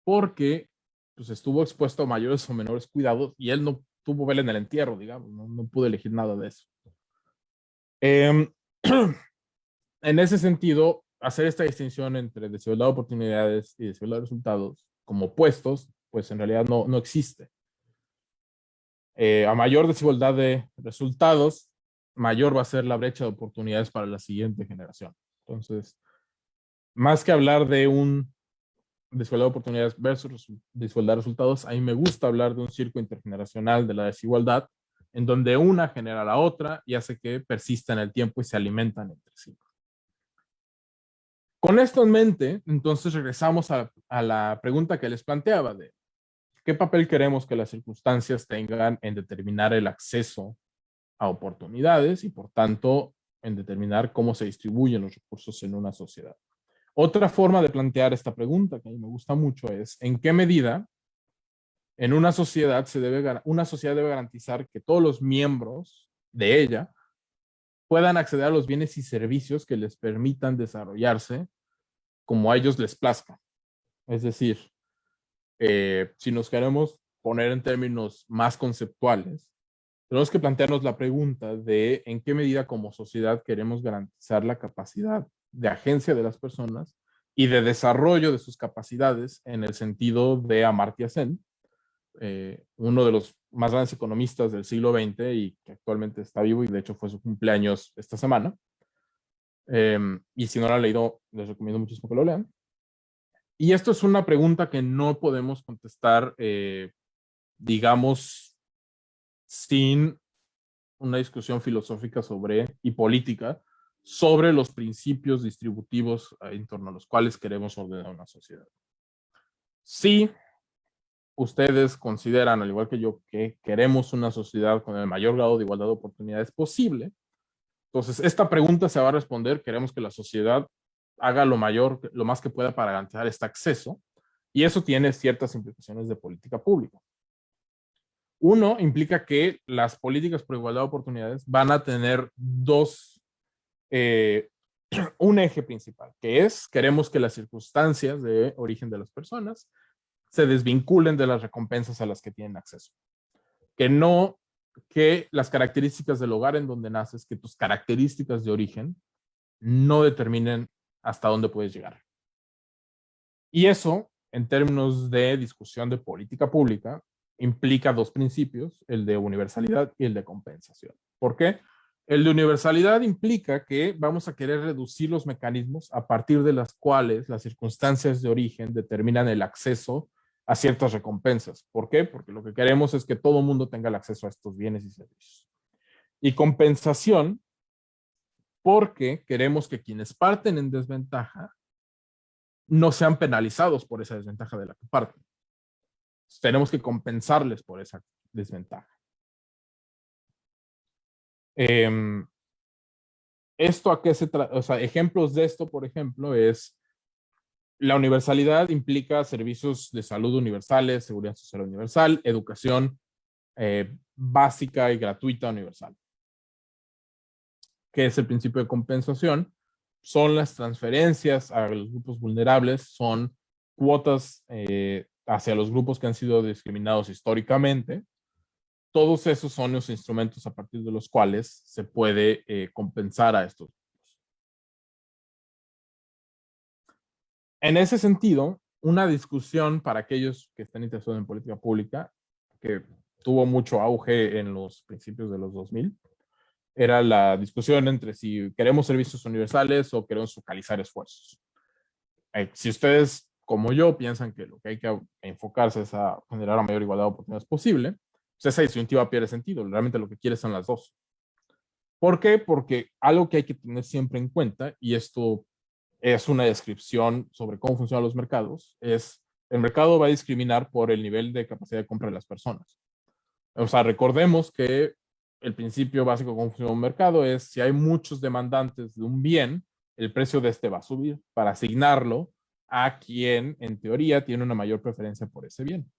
porque pues, estuvo expuesto a mayores o menores cuidados y él no tuvo vela en el entierro, digamos, no pudo elegir nada de eso. En ese sentido, hacer esta distinción entre desigualdad de oportunidades y desigualdad de resultados como opuestos, pues en realidad no existe. A mayor desigualdad de resultados, mayor va a ser la brecha de oportunidades para la siguiente generación. Entonces, más que hablar de un desigualdad de oportunidades versus desigualdad de resultados, a mí me gusta hablar de un circo intergeneracional de la desigualdad, en donde una genera a la otra y hace que persista en el tiempo y se alimentan entre sí. Con esto en mente, entonces regresamos a la pregunta que les planteaba de qué papel queremos que las circunstancias tengan en determinar el acceso a oportunidades y, por tanto, en determinar cómo se distribuyen los recursos en una sociedad. Otra forma de plantear esta pregunta que a mí me gusta mucho es ¿en qué medida en una sociedad debe garantizar que todos los miembros de ella puedan acceder a los bienes y servicios que les permitan desarrollarse como a ellos les plazca? Es decir, si nos queremos poner en términos más conceptuales, tenemos que plantearnos la pregunta de en qué medida como sociedad queremos garantizar la capacidad de agencia de las personas y de desarrollo de sus capacidades en el sentido de Amartya Sen, uno de los más grandes economistas del siglo XX y que actualmente está vivo y de hecho fue su cumpleaños esta semana. Y si no lo han leído, les recomiendo muchísimo que lo lean. Y esto es una pregunta que no podemos contestar, digamos, sin una discusión filosófica y política sobre los principios distributivos en torno a los cuales queremos ordenar una sociedad. Si ustedes consideran, al igual que yo, que queremos una sociedad con el mayor grado de igualdad de oportunidades posible, entonces esta pregunta se va a responder: queremos que la sociedad haga lo más que pueda para garantizar este acceso, y eso tiene ciertas implicaciones de política pública. Uno, implica que las políticas por igualdad de oportunidades van a tener un eje principal, que es, queremos que las circunstancias de origen de las personas se desvinculen de las recompensas a las que tienen acceso. Que las características del lugar en donde naces, que tus características de origen no determinen hasta dónde puedes llegar. Y eso, en términos de discusión de política pública, implica dos principios, el de universalidad y el de compensación. ¿Por qué? El de universalidad implica que vamos a querer reducir los mecanismos a partir de las cuales las circunstancias de origen determinan el acceso a ciertas recompensas. ¿Por qué? Porque lo que queremos es que todo el mundo tenga el acceso a estos bienes y servicios. Y compensación, porque queremos que quienes parten en desventaja no sean penalizados por esa desventaja de la que parten. Tenemos que compensarles por esa desventaja. ¿Esto a qué se trata? O sea, ejemplos de esto, por ejemplo, es la universalidad implica servicios de salud universales, seguridad social universal, educación básica y gratuita universal. ¿Qué es el principio de compensación? Son las transferencias a los grupos vulnerables, son cuotas hacia los grupos que han sido discriminados históricamente. Todos esos son los instrumentos a partir de los cuales se puede compensar a estos grupos. En ese sentido, una discusión para aquellos que estén interesados en política pública, que tuvo mucho auge en los principios de los 2000, era la discusión entre si queremos servicios universales o queremos focalizar esfuerzos. Si ustedes, como yo, piensan que lo que hay que enfocarse es a generar la mayor igualdad de oportunidades posible, pues esa disyuntiva pierde sentido. Realmente lo que quiere son las dos. ¿Por qué? Porque algo que hay que tener siempre en cuenta, y esto es una descripción sobre cómo funcionan los mercados, es el mercado va a discriminar por el nivel de capacidad de compra de las personas. O sea, recordemos que el principio básico de cómo funciona un mercado es si hay muchos demandantes de un bien, el precio de este va a subir para asignarlo a quien, en teoría, tiene una mayor preferencia por ese bien.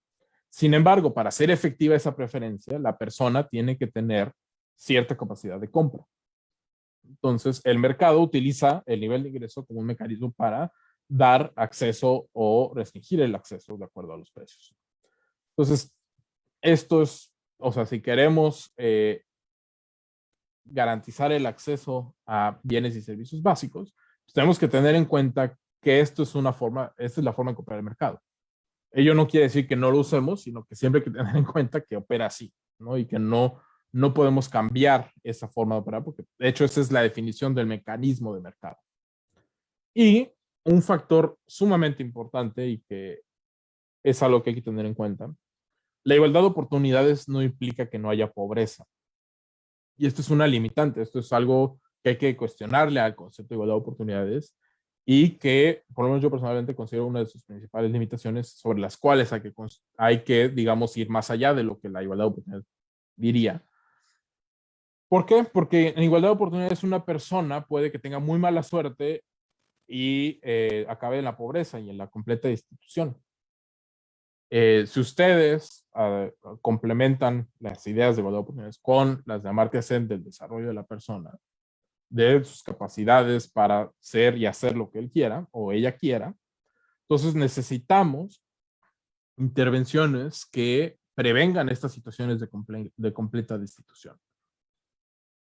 Sin embargo, para hacer efectiva esa preferencia, la persona tiene que tener cierta capacidad de compra. Entonces, el mercado utiliza el nivel de ingreso como un mecanismo para dar acceso o restringir el acceso de acuerdo a los precios. Entonces, esto es, o sea, si queremos garantizar el acceso a bienes y servicios básicos, pues tenemos que tener en cuenta que esto es una forma, esta es la forma de comprar el mercado. Ello no quiere decir que no lo usemos, sino que siempre hay que tener en cuenta que opera así, ¿no? Y que no podemos cambiar esa forma de operar, porque de hecho esa es la definición del mecanismo de mercado. Y un factor sumamente importante y que es algo que hay que tener en cuenta, la igualdad de oportunidades no implica que no haya pobreza. Y esto es una limitante, esto es algo que hay que cuestionarle al concepto de igualdad de oportunidades y que, por lo menos yo personalmente considero una de sus principales limitaciones sobre las cuales hay que, digamos, ir más allá de lo que la igualdad de oportunidades diría. ¿Por qué? Porque en igualdad de oportunidades una persona puede que tenga muy mala suerte y acabe en la pobreza y en la completa destitución. Si ustedes complementan las ideas de igualdad de oportunidades con las de Amartya Sen del desarrollo de la persona, de sus capacidades para ser y hacer lo que él quiera o ella quiera, entonces necesitamos intervenciones que prevengan estas situaciones de completa destitución.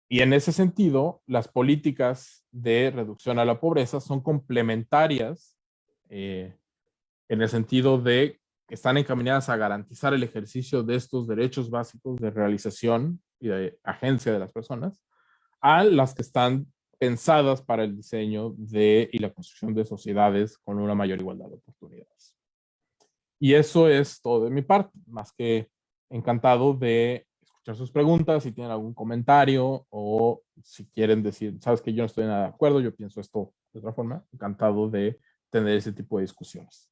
Y en ese sentido, las políticas de reducción a la pobreza son complementarias en el sentido de que están encaminadas a garantizar el ejercicio de estos derechos básicos de realización y de agencia de las personas, a las que están pensadas para el diseño y la construcción de sociedades con una mayor igualdad de oportunidades. Y eso es todo de mi parte, más que encantado de escuchar sus preguntas, si tienen algún comentario o si quieren decir, sabes que yo no estoy nada de acuerdo, yo pienso esto de otra forma, encantado de tener ese tipo de discusiones.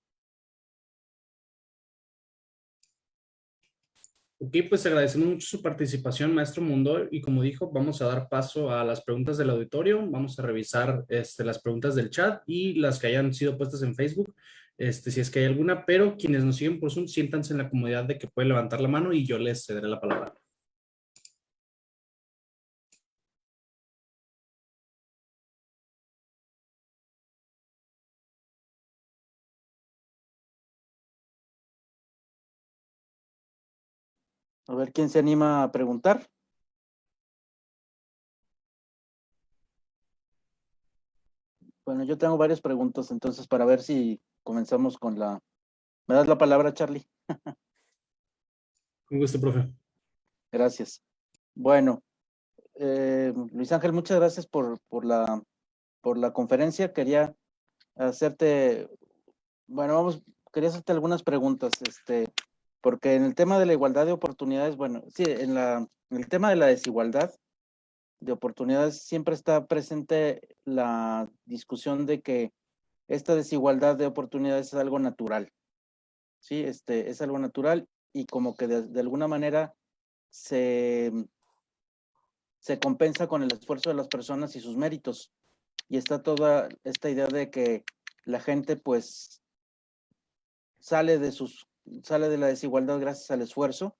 Ok, pues agradecemos mucho su participación, maestro Mundo, y como dijo, vamos a dar paso a las preguntas del auditorio, vamos a revisar las preguntas del chat y las que hayan sido puestas en Facebook, si es que hay alguna, pero quienes nos siguen por Zoom, siéntanse en la comodidad de que pueden levantar la mano y yo les cederé la palabra. A ver quién se anima a preguntar. Bueno, yo tengo varias preguntas, entonces para ver si comenzamos con la... ¿Me das la palabra, Charlie? Un gusto, profe. Gracias. Bueno, Luis Ángel, muchas gracias por la conferencia. Quería hacerte, bueno, quería hacerte algunas preguntas, porque en el tema de la igualdad de oportunidades, bueno, sí, en el tema de la desigualdad de oportunidades siempre está presente la discusión de que esta desigualdad de oportunidades es algo natural, ¿sí? Es algo natural y como que de alguna manera se compensa con el esfuerzo de las personas y sus méritos. Y está toda esta idea de que la gente pues sale de la desigualdad gracias al esfuerzo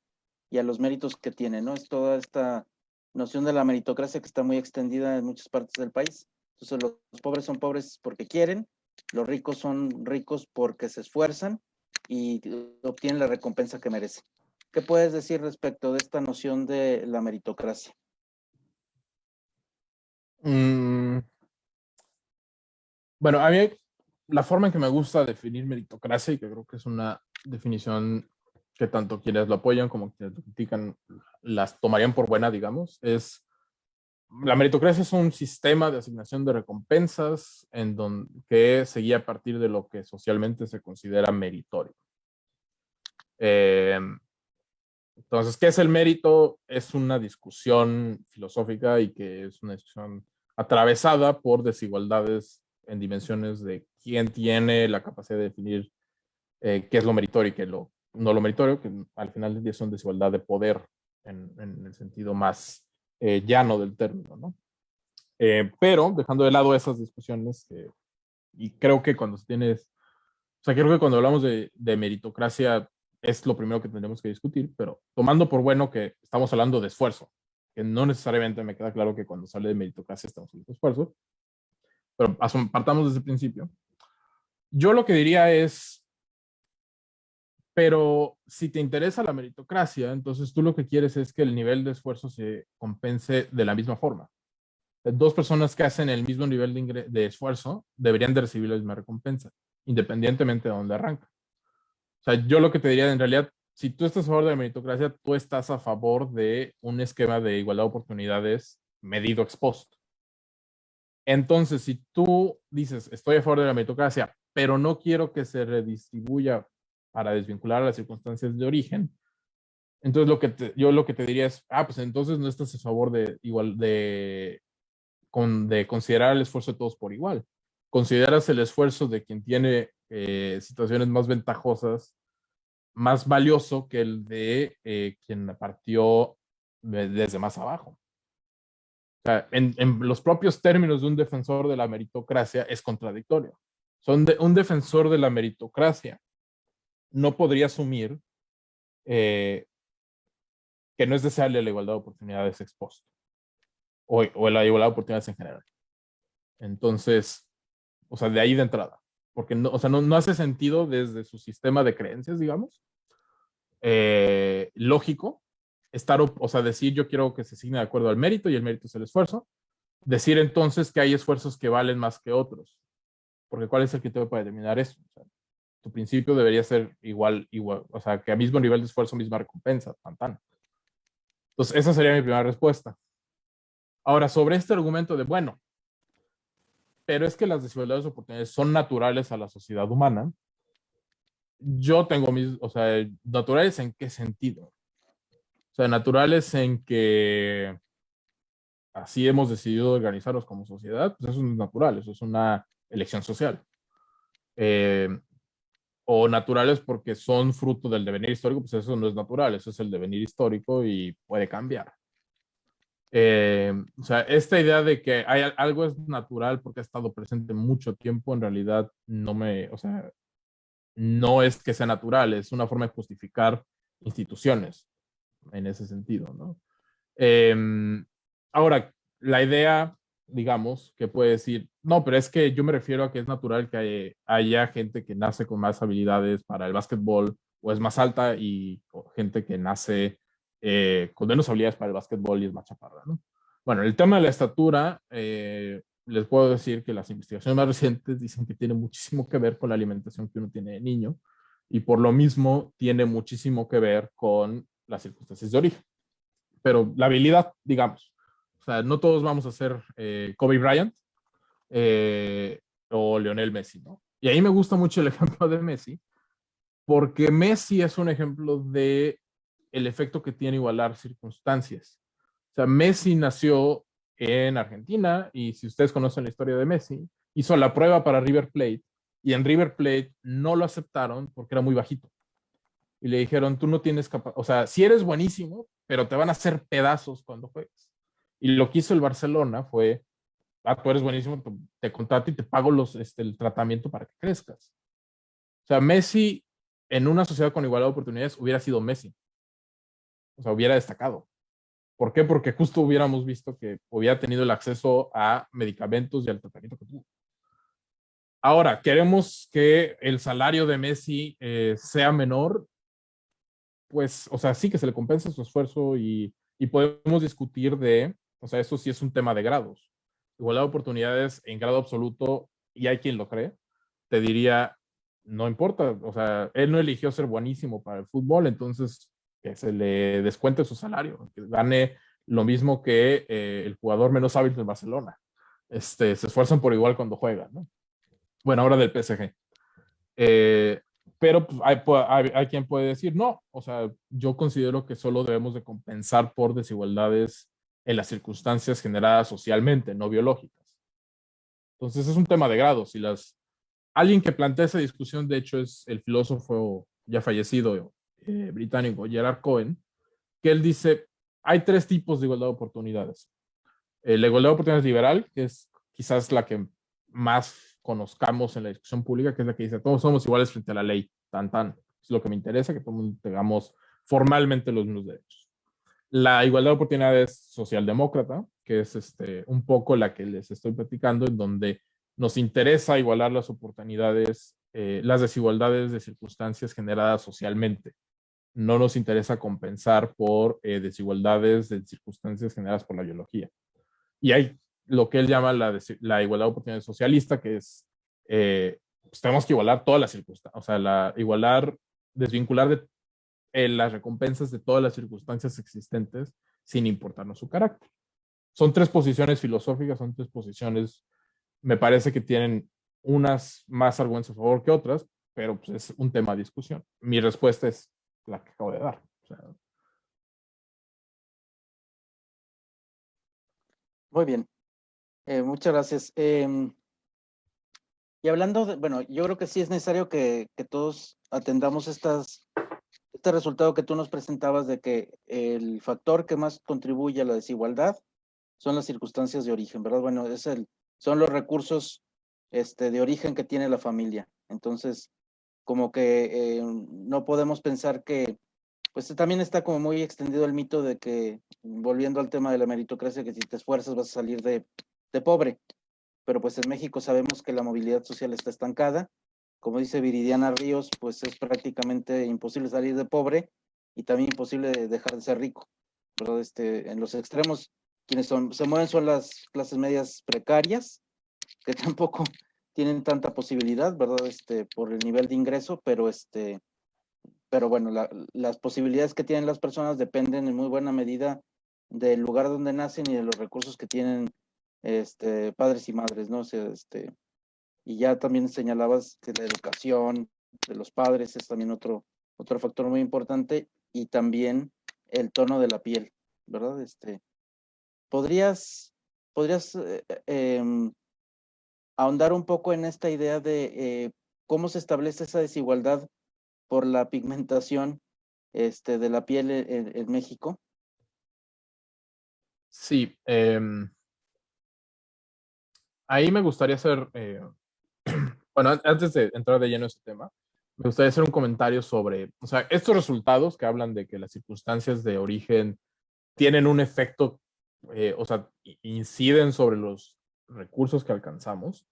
y a los méritos que tiene, ¿no? Es toda esta noción de la meritocracia que está muy extendida en muchas partes del país. Entonces los pobres son pobres porque quieren, los ricos son ricos porque se esfuerzan y obtienen la recompensa que merecen. ¿Qué puedes decir respecto de esta noción de la meritocracia? Bueno, a mí la forma en que me gusta definir meritocracia, y que creo que es una definición que tanto quienes lo apoyan como quienes lo critican las tomarían por buena, digamos, es la meritocracia es un sistema de asignación de recompensas que se guía a partir de lo que socialmente se considera meritorio. Entonces, ¿qué es el mérito? Es una discusión filosófica y que es una discusión atravesada por desigualdades en dimensiones de quién tiene la capacidad de definir qué es lo meritorio y qué no lo meritorio, que al final del día son desigualdad de poder en el sentido más llano del término, ¿no? Pero dejando de lado esas discusiones, y creo que cuando creo que cuando hablamos de meritocracia es lo primero que tendremos que discutir, pero tomando por bueno que estamos hablando de esfuerzo, que no necesariamente me queda claro que cuando sale de meritocracia estamos hablando de esfuerzo, pero partamos desde el principio. Yo lo que diría es, pero si te interesa la meritocracia, entonces tú lo que quieres es que el nivel de esfuerzo se compense de la misma forma. Dos personas que hacen el mismo nivel de esfuerzo deberían de recibir la misma recompensa, independientemente de dónde arranca. O sea, yo lo que te diría en realidad, si tú estás a favor de la meritocracia, tú estás a favor de un esquema de igualdad de oportunidades medido ex post. Entonces, si tú dices, estoy a favor de la meritocracia, pero no quiero que se redistribuya para desvincular a las circunstancias de origen, entonces yo lo que te diría es, pues entonces no estás a favor de considerar el esfuerzo de todos por igual. Consideras el esfuerzo de quien tiene situaciones más ventajosas más valioso que el de quien partió desde más abajo. O sea, en los propios términos de un defensor de la meritocracia es contradictorio. Un defensor de la meritocracia no podría asumir que no es deseable la igualdad de oportunidades ex post o la igualdad de oportunidades en general. Entonces, o sea, de ahí de entrada, porque no, o sea, no hace sentido desde su sistema de creencias, digamos, lógico, o sea, decir yo quiero que se asigne de acuerdo al mérito y el mérito es el esfuerzo, decir entonces que hay esfuerzos que valen más que otros, porque ¿cuál es el criterio para determinar eso? O sea, tu principio debería ser igual, o sea, que a mismo nivel de esfuerzo, misma recompensa, tan. Entonces, esa sería mi primera respuesta. Ahora, sobre este argumento de, bueno, pero es que las desigualdades de oportunidades son naturales a la sociedad humana, yo tengo o sea, naturales en qué sentido? O sea, naturales en que así hemos decidido organizarnos como sociedad, pues eso no es natural, eso es una elección social. O naturales porque son fruto del devenir histórico, pues eso no es natural, eso es el devenir histórico y puede cambiar. O sea, esta idea de que algo es natural porque ha estado presente mucho tiempo, en realidad o sea, no es que sea natural, es una forma de justificar instituciones en ese sentido, ¿no? Ahora, la idea, digamos, que puede decir, no, pero es que yo me refiero a que es natural que haya gente que nace con más habilidades para el básquetbol o es más alta y gente que nace con menos habilidades para el básquetbol y es más chaparra, ¿no? Bueno, el tema de la estatura, les puedo decir que las investigaciones más recientes dicen que tiene muchísimo que ver con la alimentación que uno tiene de niño y por lo mismo tiene muchísimo que ver con las circunstancias de origen. Pero la habilidad, digamos, o sea, no todos vamos a ser Kobe Bryant o Lionel Messi, ¿no? Y ahí me gusta mucho el ejemplo de Messi, porque Messi es un ejemplo de el efecto que tiene igualar circunstancias. O sea, Messi nació en Argentina y si ustedes conocen la historia de Messi, hizo la prueba para River Plate y en River Plate no lo aceptaron porque era muy bajito. Y le dijeron, tú no tienes capacidad, o sea, sí eres buenísimo, pero te van a hacer pedazos cuando juegues. Y lo que hizo el Barcelona fue, tú eres buenísimo, te contrato y te pago el tratamiento para que crezcas. O sea, Messi en una sociedad con igualdad de oportunidades hubiera sido Messi. O sea, hubiera destacado. ¿Por qué? Porque justo hubiéramos visto que hubiera tenido el acceso a medicamentos y al tratamiento que tuvo. Ahora, queremos que el salario de Messi sea menor, pues, o sea, sí que se le compense su esfuerzo y podemos discutir o sea, eso sí es un tema de grados. Igualdad de oportunidades en grado absoluto, y hay quien lo cree, te diría, no importa, o sea, él no eligió ser buenísimo para el fútbol, entonces que se le descuente su salario, que gane lo mismo que el jugador menos hábil del Barcelona. Se esfuerzan por igual cuando juegan, ¿no? Bueno, ahora del PSG. Pero pues, hay quien puede decir, no, o sea, yo considero que solo debemos de compensar por desigualdades en las circunstancias generadas socialmente, no biológicas. Entonces es un tema de grados. Alguien que plantea esa discusión, de hecho, es el filósofo ya fallecido británico Gerard Cohen, que él dice, hay tres tipos de igualdad de oportunidades. La igualdad de oportunidades liberal, que es quizás la que más conozcamos en la discusión pública, que es la que dice, todos somos iguales frente a la ley, tan. Es lo que me interesa, que todo el mundo tengamos formalmente los mismos derechos. La igualdad de oportunidades socialdemócrata, que es un poco la que les estoy platicando, en donde nos interesa igualar las oportunidades, las desigualdades de circunstancias generadas socialmente. No nos interesa compensar por desigualdades de circunstancias generadas por la biología. Y hay lo que él llama la igualdad de oportunidades socialista, que es, pues tenemos que igualar todas las circunstancias, o sea, desvincular las recompensas de todas las circunstancias existentes sin importarnos su carácter. Son tres posiciones filosóficas, son tres posiciones, me parece que tienen unas más argumentos a favor que otras, pero pues es un tema de discusión. Mi respuesta es la que acabo de dar. O sea, Muy bien, muchas gracias. Y hablando de, bueno, yo creo que sí es necesario que todos atendamos este resultado que tú nos presentabas de que el factor que más contribuye a la desigualdad son las circunstancias de origen, ¿verdad? Bueno, son los recursos de origen que tiene la familia. Entonces, como que no podemos pensar que, pues también está como muy extendido el mito de que, volviendo al tema de la meritocracia, que si te esfuerzas vas a salir de pobre. Pero pues en México sabemos que la movilidad social está estancada. Como dice Viridiana Ríos, pues es prácticamente imposible salir de pobre y también imposible dejar de ser rico, ¿verdad? En los extremos, quienes se mueven son las clases medias precarias, que tampoco tienen tanta posibilidad, ¿verdad? Por el nivel de ingreso, pero bueno, las posibilidades que tienen las personas dependen en muy buena medida del lugar donde nacen y de los recursos que tienen padres y madres, ¿no? O sea, y ya también señalabas que la educación de los padres es también otro factor muy importante, y también el tono de la piel, ¿verdad? ¿Podrías ahondar un poco en esta idea de cómo se establece esa desigualdad por la pigmentación de la piel en México? sí, ahí me gustaría hacer, bueno, antes de entrar de lleno a este tema, me gustaría hacer un comentario sobre, o sea, estos resultados que hablan de que las circunstancias de origen tienen un efecto, o sea, inciden sobre los recursos que alcanzamos,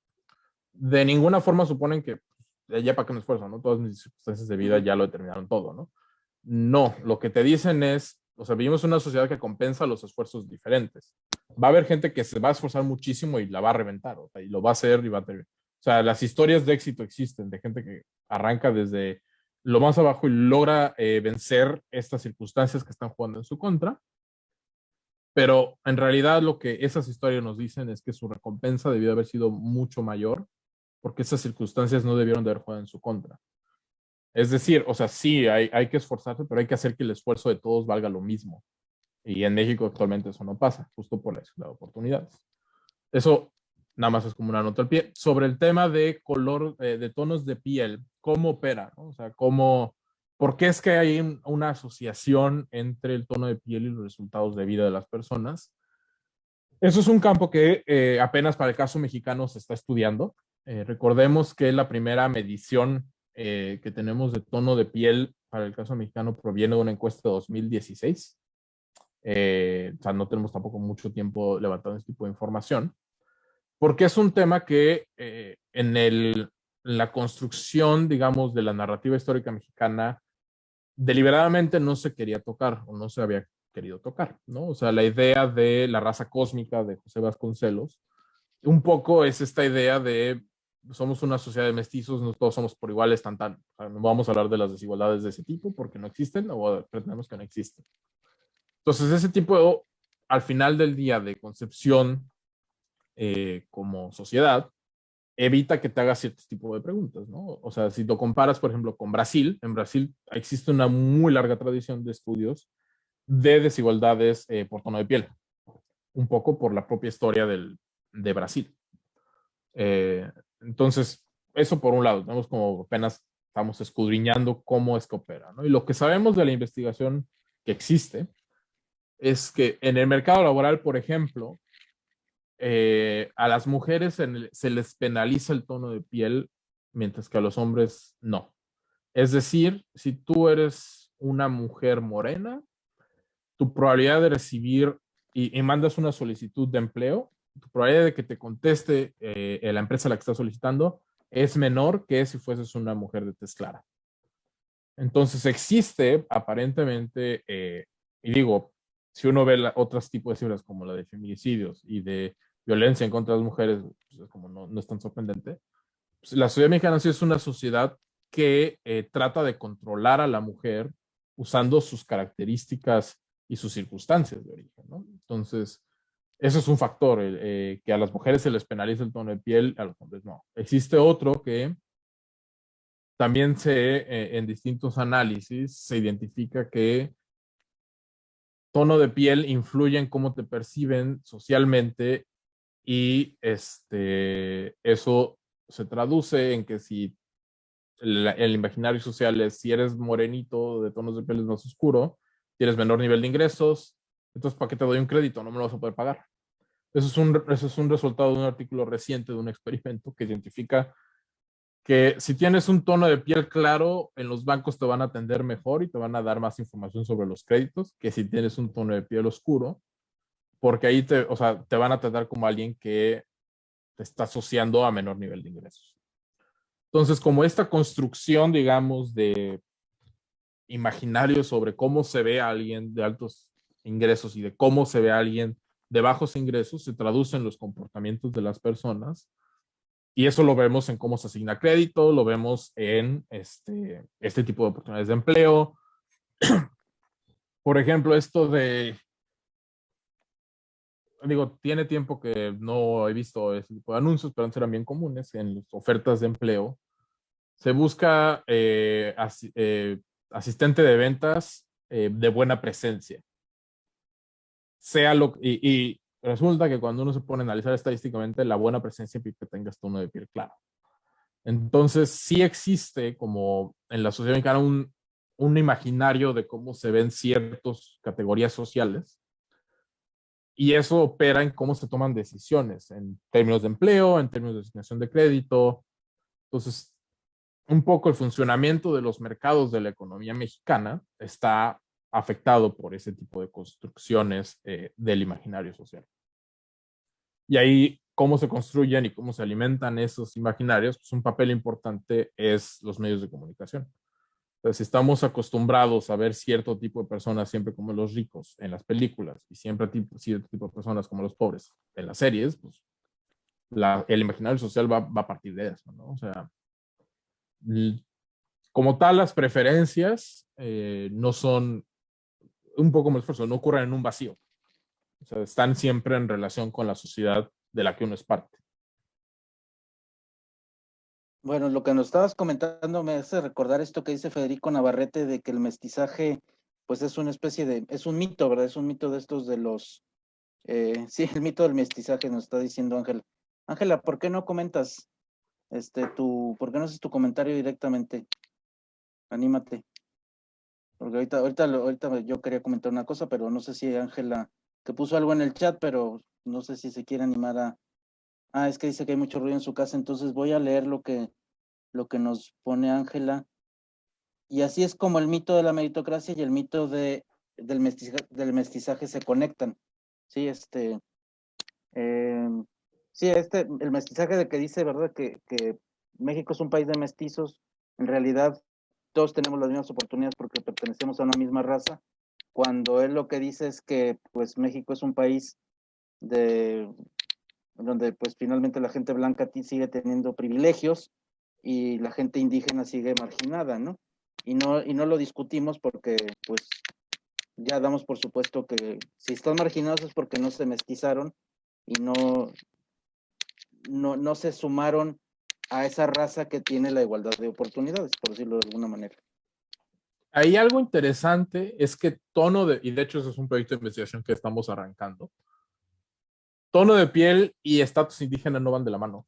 de ninguna forma suponen que ya para qué me esfuerzo, ¿no? Todas mis circunstancias de vida ya lo determinaron todo, ¿no? No, lo que te dicen es, o sea, vivimos en una sociedad que compensa los esfuerzos diferentes. Va a haber gente que se va a esforzar muchísimo y la va a reventar, o sea, y lo va a hacer y va a tener. O sea, las historias de éxito existen, de gente que arranca desde lo más abajo y logra vencer estas circunstancias que están jugando en su contra. Pero en realidad lo que esas historias nos dicen es que su recompensa debió haber sido mucho mayor porque esas circunstancias no debieron de haber jugado en su contra. Es decir, o sea, sí, hay que esforzarse, pero hay que hacer que el esfuerzo de todos valga lo mismo. Y en México actualmente eso no pasa, justo por la desigualdad de oportunidades. Eso nada más es como una nota al pie. Sobre el tema de color, de tonos de piel, ¿cómo opera? ¿No? O sea, ¿por qué es que hay una asociación entre el tono de piel y los resultados de vida de las personas? Eso es un campo que apenas para el caso mexicano se está estudiando. Recordemos que la primera medición que tenemos de tono de piel para el caso mexicano proviene de una encuesta de 2016. O sea, no tenemos tampoco mucho tiempo levantando este tipo de información, porque es un tema que en la construcción, digamos, de la narrativa histórica mexicana, deliberadamente no se quería tocar o no se había querido tocar, ¿no? O sea, la idea de la raza cósmica de José Vasconcelos, un poco es esta idea de somos una sociedad de mestizos, no todos somos por iguales, o sea, no vamos a hablar de las desigualdades de ese tipo porque no existen o pretendemos que no existen. Entonces, ese tipo, al final del día de concepción como sociedad, evita que te hagas ciertos tipos de preguntas, ¿no? O sea, si lo comparas, por ejemplo, con Brasil, en Brasil existe una muy larga tradición de estudios de desigualdades por tono de piel, un poco por la propia historia de Brasil. Entonces, eso por un lado, tenemos como apenas estamos escudriñando cómo es que opera, ¿no? Y lo que sabemos de la investigación que existe es que en el mercado laboral, por ejemplo, a las mujeres se les penaliza el tono de piel, mientras que a los hombres no. Es decir, si tú eres una mujer morena, tu probabilidad de recibir y mandas una solicitud de empleo, tu probabilidad de que te conteste la empresa a la que estás solicitando es menor que si fueses una mujer de tez clara. Entonces existe aparentemente, y digo, si uno ve otros tipos de cifras como la de feminicidios y de violencia en contra de las mujeres, pues como no es tan sorprendente. Pues la sociedad mexicana sí es una sociedad que trata de controlar a la mujer usando sus características y sus circunstancias de origen, ¿no? Entonces, eso es un factor, que a las mujeres se les penaliza el tono de piel, a los hombres no. Existe otro que también en distintos análisis se identifica que tono de piel influye en cómo te perciben socialmente y eso se traduce en que si el imaginario social es si eres morenito de tonos de piel más oscuro, tienes menor nivel de ingresos, entonces ¿para qué te doy un crédito? No me lo vas a poder pagar. Eso es un resultado de un artículo reciente de un experimento que identifica que si tienes un tono de piel claro, en los bancos te van a atender mejor y te van a dar más información sobre los créditos que si tienes un tono de piel oscuro, porque ahí o sea, te van a tratar como alguien que te está asociando a menor nivel de ingresos. Entonces, como esta construcción, digamos, de imaginario sobre cómo se ve a alguien de altos ingresos y de cómo se ve a alguien de bajos ingresos, se traduce en los comportamientos de las personas. Y eso lo vemos en cómo se asigna crédito, lo vemos en este tipo de oportunidades de empleo. Por ejemplo, esto digo, tiene tiempo que no he visto ese tipo de anuncios, pero antes eran bien comunes en las ofertas de empleo. Se busca asistente de ventas de buena presencia. Y resulta que cuando uno se pone a analizar estadísticamente, la buena presencia implica que tengas tono de piel claro. Entonces, sí existe como en la sociedad mexicana un imaginario de cómo se ven ciertas categorías sociales y eso opera en cómo se toman decisiones en términos de empleo, en términos de asignación de crédito. Entonces, un poco el funcionamiento de los mercados de la economía mexicana está afectado por ese tipo de construcciones del imaginario social. Y ahí, cómo se construyen y cómo se alimentan esos imaginarios, pues un papel importante es los medios de comunicación. Entonces, si estamos acostumbrados a ver cierto tipo de personas siempre como los ricos en las películas y siempre cierto tipo de personas como los pobres en las series, pues el imaginario social va a partir de eso, ¿no? O sea, como tal, las preferencias no son un poco como esfuerzo, no ocurren en un vacío. O sea, están siempre en relación con la sociedad de la que uno es parte. Bueno, lo que nos estabas comentando me hace recordar esto que dice Federico Navarrete de que el mestizaje, pues es una especie es un mito, ¿verdad? Es un mito de estos de los, sí, el mito del mestizaje nos está diciendo Ángel. Ángela, ¿por qué no comentas, por qué no haces tu comentario directamente? Anímate. Porque ahorita yo quería comentar una cosa, pero no sé si Ángela, que puso algo en el chat, pero no sé si se quiere animar a... Ah, es que dice que hay mucho ruido en su casa, entonces voy a leer lo que nos pone Ángela. Y así es como el mito de la meritocracia y el mito del mestizaje se conectan. Sí, sí, el mestizaje de que dice, ¿verdad? Que México es un país de mestizos, en realidad todos tenemos las mismas oportunidades porque pertenecemos a una misma raza, cuando él lo que dice es que pues México es un país donde pues finalmente la gente blanca sigue teniendo privilegios y la gente indígena sigue marginada, ¿no? Y no lo discutimos porque pues ya damos por supuesto que si están marginados es porque no se mestizaron y no se sumaron a esa raza que tiene la igualdad de oportunidades, por decirlo de alguna manera. Ahí algo interesante es que y de hecho eso es un proyecto de investigación que estamos arrancando, tono de piel y estatus indígena no van de la mano.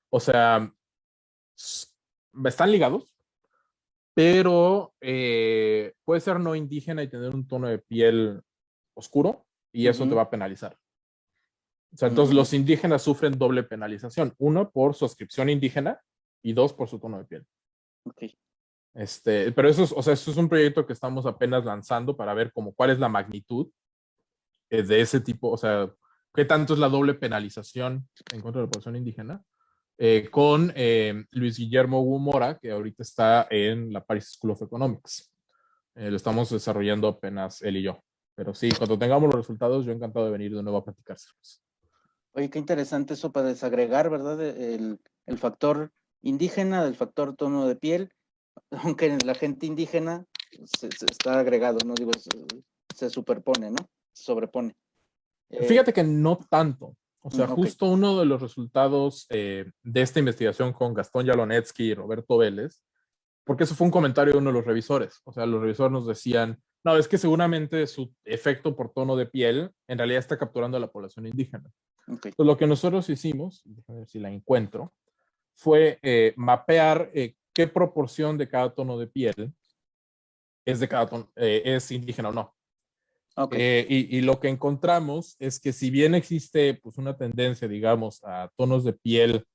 O sea, están ligados, pero puede ser no indígena y tener un tono de piel oscuro y eso te va a penalizar. O sea, entonces los indígenas sufren doble penalización. Uno, por su adscripción indígena y dos, por su tono de piel. Ok. Pero eso es, o sea, eso es un proyecto que estamos apenas lanzando para ver como cuál es la magnitud de ese tipo, o sea, qué tanto es la doble penalización en contra de la población indígena, con Luis Guillermo Wu Mora, que ahorita está en la Paris School of Economics. Lo estamos desarrollando apenas él y yo. Pero sí, cuando tengamos los resultados, yo encantado de venir de nuevo a platicárselos. Oye, qué interesante eso para desagregar, ¿verdad? El factor indígena del factor tono de piel, aunque la gente indígena se está agregado, ¿no? Digo, se superpone, ¿no? Se sobrepone. Fíjate que no tanto. O sea, Ok. justo uno de los resultados de esta investigación con Gastón Jalonetsky y Roberto Vélez, porque eso fue un comentario de uno de los revisores. O sea, los revisores nos decían, no, es que seguramente su efecto por tono de piel en realidad está capturando a la población indígena. Okay. Entonces, lo que nosotros hicimos, déjame ver si la encuentro, fue mapear qué proporción de cada tono de piel es de cada tono, es indígena o no. Okay. Y lo que encontramos es que si bien existe pues, una tendencia, digamos, a tonos de piel,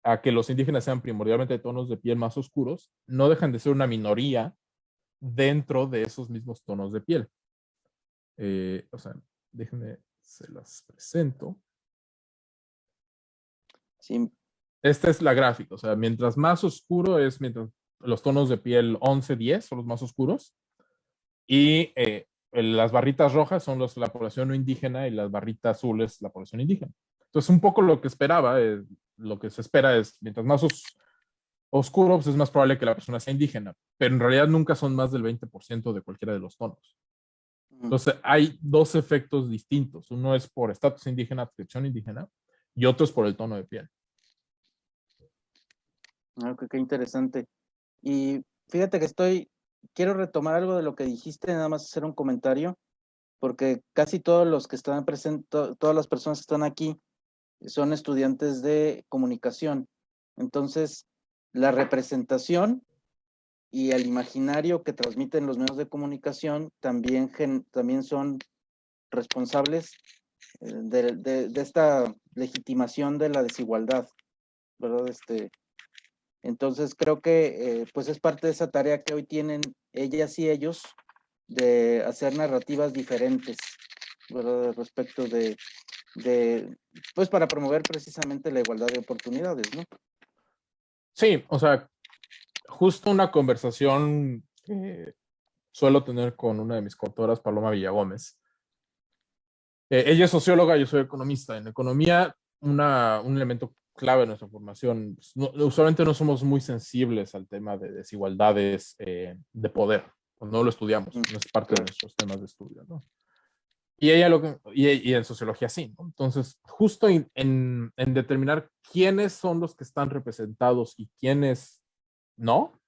a que los indígenas sean primordialmente tonos de piel más oscuros, no dejan de ser una minoría dentro de esos mismos tonos de piel. O sea, déjenme, se las presento. Sí. Esta es la gráfica, o sea, mientras más oscuro es, mientras los tonos de piel 11, 10 son los más oscuros, y las barritas rojas son la población no indígena y las barritas azules la población indígena. Entonces, un poco lo que esperaba, lo que se espera es, mientras más oscuro, pues es más probable que la persona sea indígena, pero en realidad nunca son más del 20% de cualquiera de los tonos. Entonces, hay dos efectos distintos. Uno es por estatus indígena, adscripción indígena, y otro es por el tono de piel. Qué interesante. Y fíjate que quiero retomar algo de lo que dijiste, nada más hacer un comentario, porque casi todos los que están presentes, todas las personas que están aquí son estudiantes de comunicación. Entonces, la representación y el imaginario que transmiten los medios de comunicación también son responsables de esta legitimación de la desigualdad, ¿verdad? Entonces creo que pues es parte de esa tarea que hoy tienen ellas y ellos de hacer narrativas diferentes, ¿verdad? Respecto pues para promover precisamente la igualdad de oportunidades, ¿no? Sí, o sea, justo una conversación que suelo tener con una de mis coautoras, Paloma Villagómez. Ella es socióloga, yo soy economista. En economía, un elemento clave de nuestra formación, pues, usualmente no somos muy sensibles al tema de desigualdades de poder, pues no lo estudiamos, no es parte de nuestros temas de estudio, ¿no? Y ella y en sociología sí, ¿no? Entonces, justo en determinar quiénes son los que están representados y quiénes no,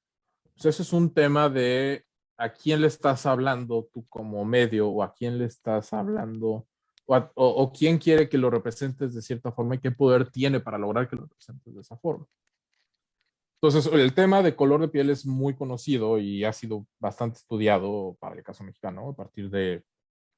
pues eso es un tema de a quién le estás hablando tú como medio o a quién le estás hablando o quién quiere que lo representes de cierta forma y qué poder tiene para lograr que lo representes de esa forma. Entonces, el tema de color de piel es muy conocido y ha sido bastante estudiado para el caso mexicano a partir de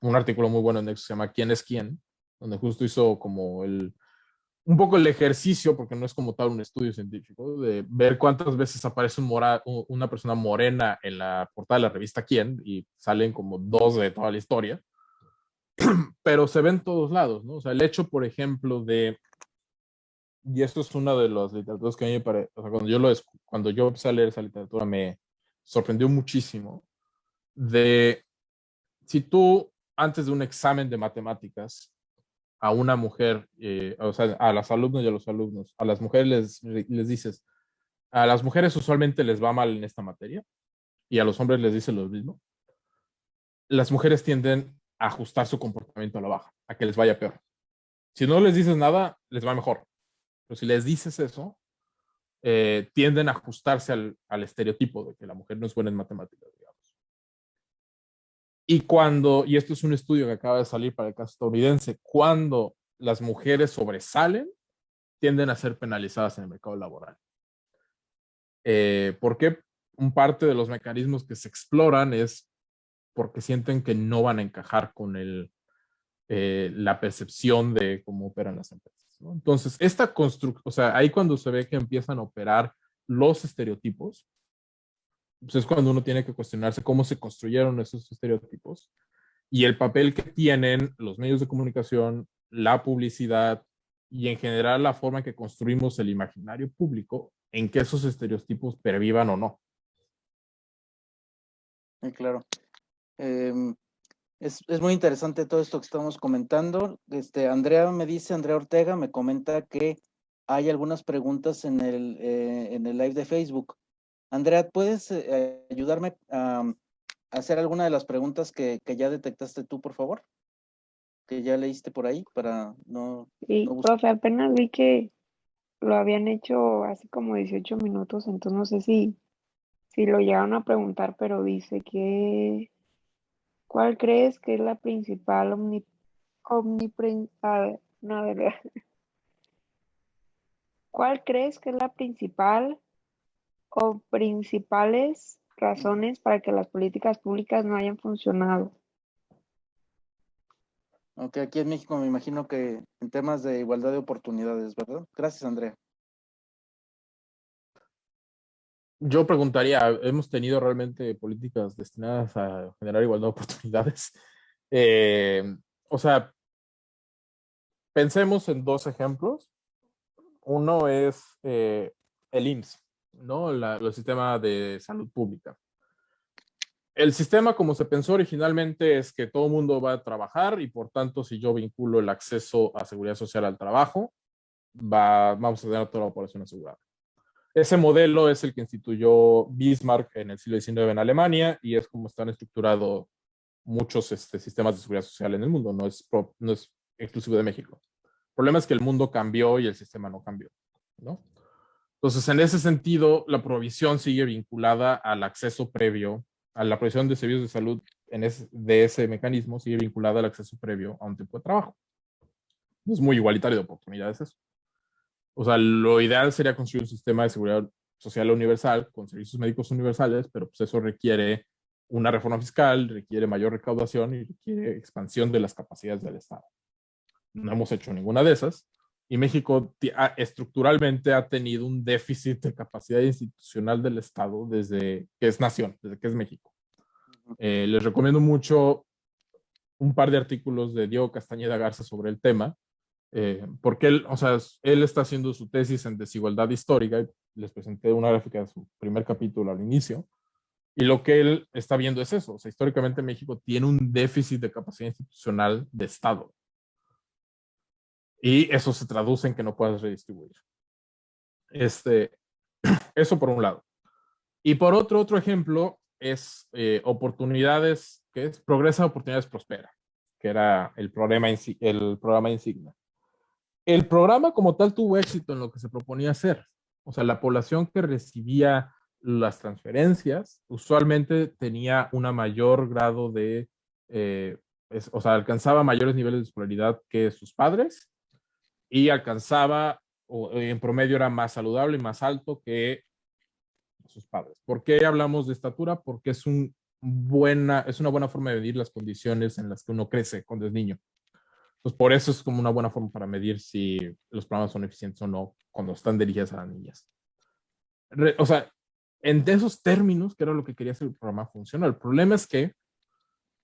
un artículo muy bueno en Nexo que se llama ¿Quién es quién? Donde justo hizo como un poco el ejercicio, porque no es como tal un estudio científico, de ver cuántas veces aparece una persona morena en la portada de la revista Quién, y salen como 2 de toda la historia, pero se ven en todos lados, ¿no? O sea, el hecho, por ejemplo, y esto es una de las literaturas que a mí me parece, o sea, cuando yo empecé a leer esa literatura me sorprendió muchísimo, de si tú, antes de un examen de matemáticas, a una mujer, o sea, a las alumnas y a los alumnos, a las mujeres les dices, a las mujeres usualmente les va mal en esta materia y a los hombres les dices lo mismo, las mujeres tienden a ajustar su comportamiento a la baja, a que les vaya peor. Si no les dices nada, les va mejor. Pero si les dices eso, tienden a ajustarse al estereotipo de que la mujer no es buena en matemáticas, digamos. Y esto es un estudio que acaba de salir para el caso estadounidense, cuando las mujeres sobresalen, tienden a ser penalizadas en el mercado laboral. ¿Por qué? Un parte de los mecanismos que se exploran es porque sienten que no van a encajar con la percepción de cómo operan las empresas, ¿no? Entonces, esta construcción, o sea, ahí cuando se ve que empiezan a operar los estereotipos, pues es cuando uno tiene que cuestionarse cómo se construyeron esos estereotipos y el papel que tienen los medios de comunicación, la publicidad y en general la forma en que construimos el imaginario público en que esos estereotipos pervivan o no. Sí, claro. Es muy interesante todo esto que estamos comentando. Andrea Ortega me comenta que hay algunas preguntas en el live de Facebook. Andrea, ¿puedes ayudarme a hacer alguna de las preguntas que ya detectaste tú, por favor? Que ya leíste por ahí para no Sí, buscar. profe, apenas vi que lo habían hecho hace como 18 minutos, entonces no sé si lo llegaron a preguntar, pero dice que, ¿cuál crees que es la principal a ver, no, a ver, ¿cuál crees que es la principal o principales razones para que las políticas públicas no hayan funcionado? Ok, aquí en México me imagino que en temas de igualdad de oportunidades, ¿verdad? Gracias, Andrea. Yo preguntaría, ¿hemos tenido realmente políticas destinadas a generar igualdad de oportunidades? O sea, pensemos en dos ejemplos. Uno es el IMSS, ¿no? El sistema de salud pública. El sistema, como se pensó originalmente, es que todo el mundo va a trabajar y por tanto, si yo vinculo el acceso a seguridad social al trabajo, vamos a tener toda la población asegurada. Ese modelo es el que instituyó Bismarck en el siglo XIX en Alemania y es como están estructurados muchos sistemas de seguridad social en el mundo, no es exclusivo de México. El problema es que el mundo cambió y el sistema no cambió, ¿no? Entonces, en ese sentido, la provisión sigue vinculada al acceso previo, a la provisión de servicios de salud de ese mecanismo sigue vinculada al acceso previo a un tipo de trabajo. Es muy igualitario de oportunidades eso. O sea, lo ideal sería construir un sistema de seguridad social universal con servicios médicos universales, pero pues eso requiere una reforma fiscal, requiere mayor recaudación y requiere expansión de las capacidades del Estado. No hemos hecho ninguna de esas. Y México estructuralmente ha tenido un déficit de capacidad institucional del Estado desde que es nación, desde que es México. Les recomiendo mucho un par de artículos de Diego Castañeda Garza sobre el tema, porque él está haciendo su tesis en desigualdad histórica, y les presenté una gráfica de su primer capítulo al inicio, y lo que él está viendo es eso, o sea, históricamente México tiene un déficit de capacidad institucional de Estado, y eso se traduce en que no puedas redistribuir. Eso por un lado. Y por otro ejemplo es oportunidades, que es Progresa, Oportunidades, Prospera, que era el programa insignia. El programa como tal tuvo éxito en lo que se proponía hacer. O sea, la población que recibía las transferencias usualmente tenía un mayor grado de, o sea, alcanzaba mayores niveles de escolaridad que sus padres y alcanzaba, o en promedio era más saludable y más alto que sus padres. ¿Por qué hablamos de estatura? Porque es una buena forma de medir las condiciones en las que uno crece cuando es niño. Pues por eso es como una buena forma para medir si los programas son eficientes o no cuando están dirigidos a las niñas. O sea, en esos términos, que era lo que quería hacer el programa, funciona. El problema es que,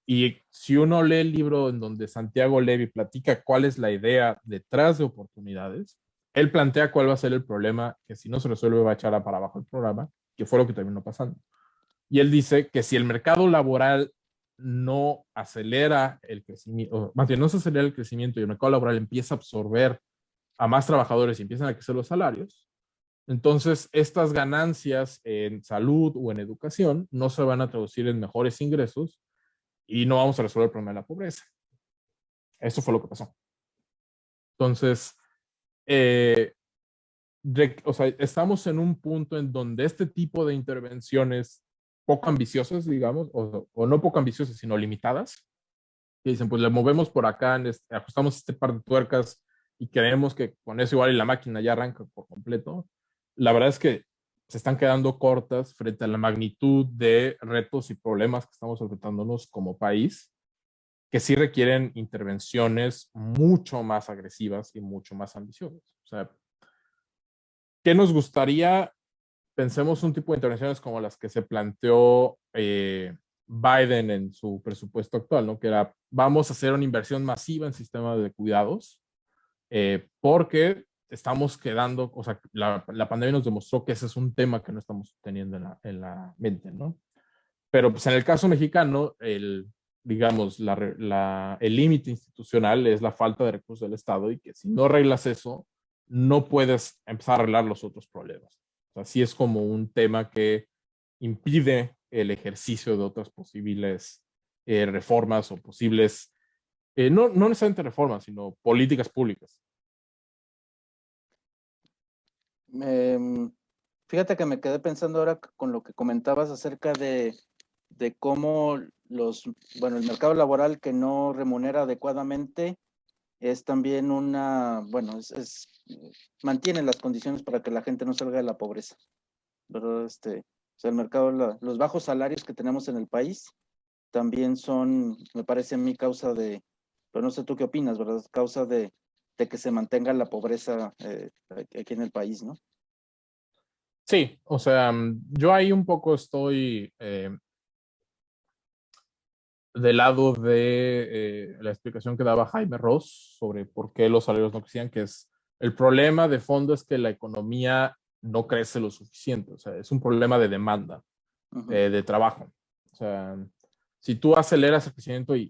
y si uno lee el libro en donde Santiago Levy platica cuál es la idea detrás de oportunidades, él plantea cuál va a ser el problema, que si no se resuelve va a echar para abajo el programa, que fue lo que terminó pasando. Y él dice que si el mercado laboral no acelera el crecimiento, más bien no se acelera el crecimiento y el mercado laboral empieza a absorber a más trabajadores y empiezan a crecer los salarios, entonces estas ganancias en salud o en educación no se van a traducir en mejores ingresos y no vamos a resolver el problema de la pobreza. Eso fue lo que pasó. Entonces, o sea, estamos en un punto en donde este tipo de intervenciones poco ambiciosas, digamos, o no poco ambiciosas, sino limitadas, que dicen, pues le movemos por acá, ajustamos este par de tuercas y creemos que con eso igual y la máquina ya arranca por completo. La verdad es que se están quedando cortas frente a la magnitud de retos y problemas que estamos enfrentándonos como país, que sí requieren intervenciones mucho más agresivas y mucho más ambiciosas. O sea, ¿qué nos gustaría pensemos un tipo de intervenciones como las que se planteó Biden en su presupuesto actual, ¿no? Que era, vamos a hacer una inversión masiva en sistemas de cuidados, porque estamos quedando, o sea, la pandemia nos demostró que ese es un tema que no estamos teniendo en la mente, ¿no? Pero pues en el caso mexicano, digamos, el límite institucional es la falta de recursos del Estado, y que si no arreglas eso, no puedes empezar a arreglar los otros problemas. O sea, sí es como un tema que impide el ejercicio de otras posibles reformas o posibles, no necesariamente reformas, sino políticas públicas. Fíjate que me quedé pensando ahora con lo que comentabas acerca de cómo el mercado laboral que no remunera adecuadamente es también mantiene las condiciones para que la gente no salga de la pobreza, ¿verdad? O sea, el mercado, los bajos salarios que tenemos en el país también son, me parece a mí, causa pero no sé tú qué opinas, ¿verdad? Causa de que se mantenga la pobreza aquí en el país, ¿no? Sí, o sea, yo ahí un poco estoy del lado de la explicación que daba Jaime Ross sobre por qué los salarios no crecían, que es el problema de fondo es que la economía no crece lo suficiente, o sea, es un problema de demanda, de trabajo. O sea, si tú aceleras el crecimiento y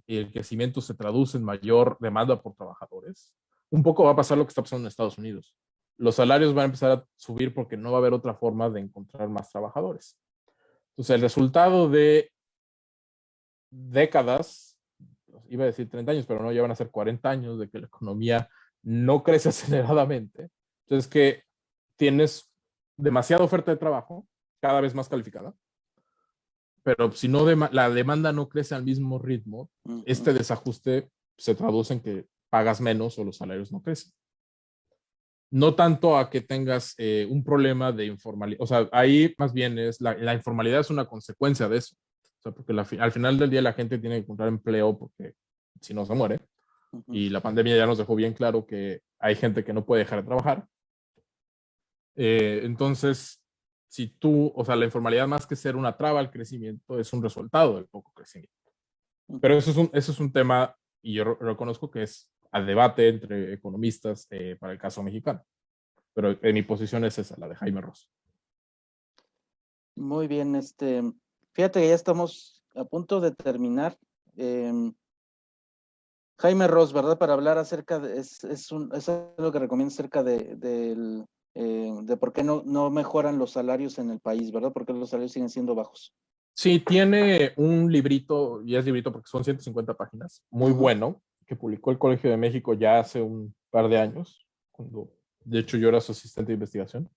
el crecimiento se traduce en mayor demanda por trabajadores, un poco va a pasar lo que está pasando en Estados Unidos. Los salarios van a empezar a subir porque no va a haber otra forma de encontrar más trabajadores. Entonces, el resultado de décadas, iba a decir 30 años, pero no, ya van a ser 40 años de que la economía no crece aceleradamente. Entonces, que tienes demasiada oferta de trabajo, cada vez más calificada, pero si no la demanda no crece al mismo ritmo, este desajuste se traduce en que pagas menos o los salarios no crecen. No tanto a que tengas un problema de informalidad, o sea, ahí más bien es la informalidad es una consecuencia de eso. O sea, porque al final del día la gente tiene que encontrar empleo porque si no se muere. Y la pandemia ya nos dejó bien claro que hay gente que no puede dejar de trabajar. Entonces, si tú, o sea, la informalidad más que ser una traba al crecimiento es un resultado del poco crecimiento. Pero eso es un tema, y yo reconozco que es al debate entre economistas para el caso mexicano. Pero mi posición es esa, la de Jaime Ross. Muy bien, fíjate que ya estamos a punto de terminar. Jaime Ross, ¿verdad? Para hablar acerca de, es lo que recomiendo acerca de por qué no mejoran los salarios en el país, ¿verdad? Porque los salarios siguen siendo bajos. Sí, tiene un librito, y es librito porque son 150 páginas, muy bueno, que publicó el Colegio de México ya hace un par de años, cuando de hecho yo era su asistente de investigación.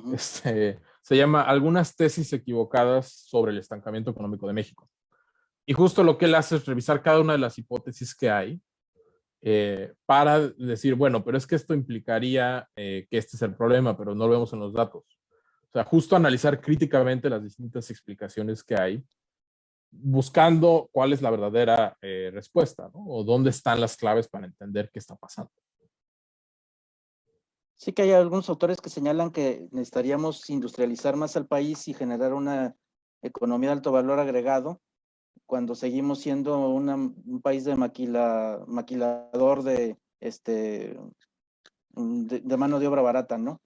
Se llama Algunas tesis equivocadas sobre el estancamiento económico de México. Y justo lo que él hace es revisar cada una de las hipótesis que hay para decir, bueno, pero es que esto implicaría que este es el problema, pero no lo vemos en los datos. O sea, justo analizar críticamente las distintas explicaciones que hay, buscando cuál es la verdadera respuesta, ¿no? O dónde están las claves para entender qué está pasando. Sí que hay algunos autores que señalan que necesitaríamos industrializar más al país y generar una economía de alto valor agregado cuando seguimos siendo un país de maquilador de mano de obra barata, ¿no?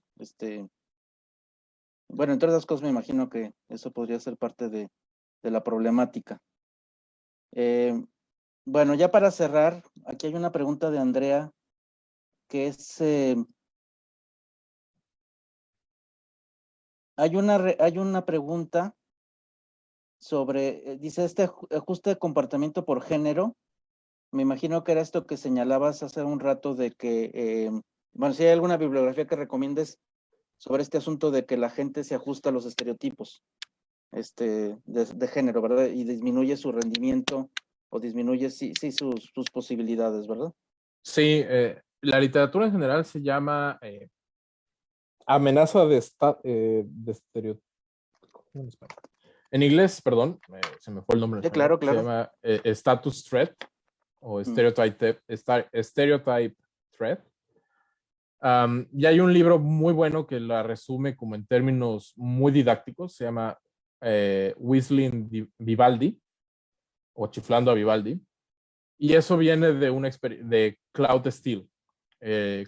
Bueno, entre otras cosas me imagino que eso podría ser parte de la problemática. Bueno, ya para cerrar, aquí hay una pregunta de Andrea que es... hay una pregunta sobre, dice, ajuste de comportamiento por género. Me imagino que era esto que señalabas hace un rato de que, bueno, si hay alguna bibliografía que recomiendes sobre este asunto de que la gente se ajusta a los estereotipos de género, ¿verdad? Y disminuye su rendimiento o disminuye, sí, sus posibilidades, ¿verdad? Sí, la literatura en general se llama amenaza de estereotipos. En inglés, perdón, se me fue el nombre. Sí, claro. Se llama status threat o stereotype threat. Y hay un libro muy bueno que la resume como en términos muy didácticos, se llama Whistling Vivaldi o Chiflando a Vivaldi, y eso viene de Claude Steele.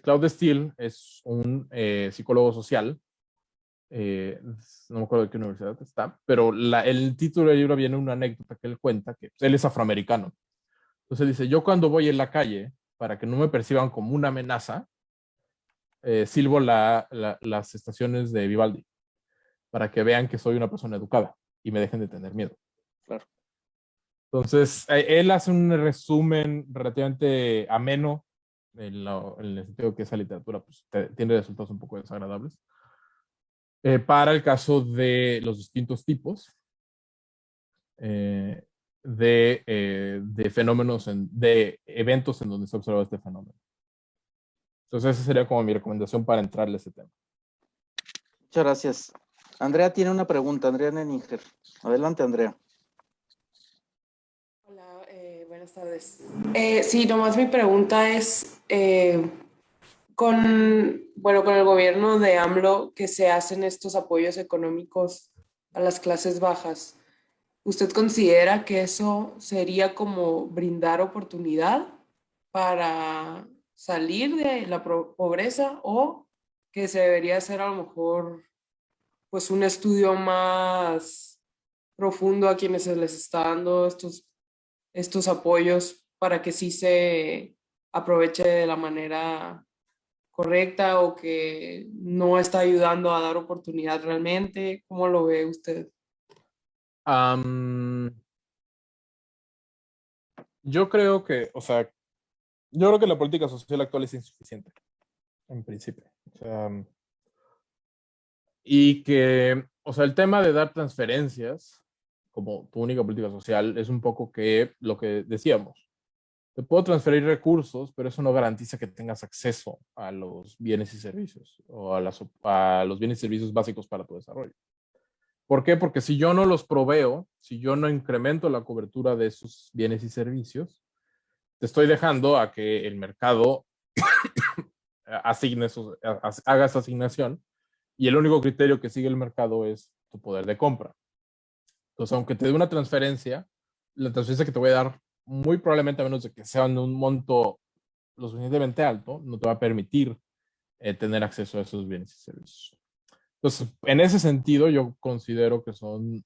Claude Steele es un psicólogo social, no me acuerdo de qué universidad está, pero el título del libro viene una anécdota que él cuenta, que él es afroamericano. Entonces dice, yo cuando voy en la calle, para que no me perciban como una amenaza, silbo las estaciones de Vivaldi, para que vean que soy una persona educada y me dejen de tener miedo. Claro. Entonces, él hace un resumen relativamente ameno, en el sentido que esa literatura pues, tiene resultados un poco desagradables, para el caso de los distintos tipos de fenómenos, de eventos en donde se observa este fenómeno. Entonces, esa sería como mi recomendación para entrarle a ese tema. Muchas gracias. Andrea tiene una pregunta, Andrea Nenninger. Adelante, Andrea. Hola, buenas tardes. Sí, nomás mi pregunta es, con el gobierno de AMLO que se hacen estos apoyos económicos a las clases bajas, ¿usted considera que eso sería como brindar oportunidad para salir de la pobreza o que se debería hacer a lo mejor pues un estudio más profundo a quienes se les está dando estos apoyos para que sí se aproveche de la manera correcta o que no está ayudando a dar oportunidad realmente? ¿Cómo lo ve usted? Yo creo que, o sea, yo creo que la política social actual es insuficiente, en principio. O sea, y que, o sea, el tema de dar transferencias como tu única política social es un poco que lo que decíamos. Te puedo transferir recursos, pero eso no garantiza que tengas acceso a los bienes y servicios o a los bienes y servicios básicos para tu desarrollo. ¿Por qué? Porque si yo no los proveo, si yo no incremento la cobertura de esos bienes y servicios, te estoy dejando a que el mercado haga esa asignación y el único criterio que sigue el mercado es tu poder de compra. Entonces, aunque te dé una transferencia, la transferencia que te voy a dar, muy probablemente a menos de que sea en un monto lo suficientemente alto, no te va a permitir tener acceso a esos bienes y servicios. Entonces, en ese sentido, yo considero que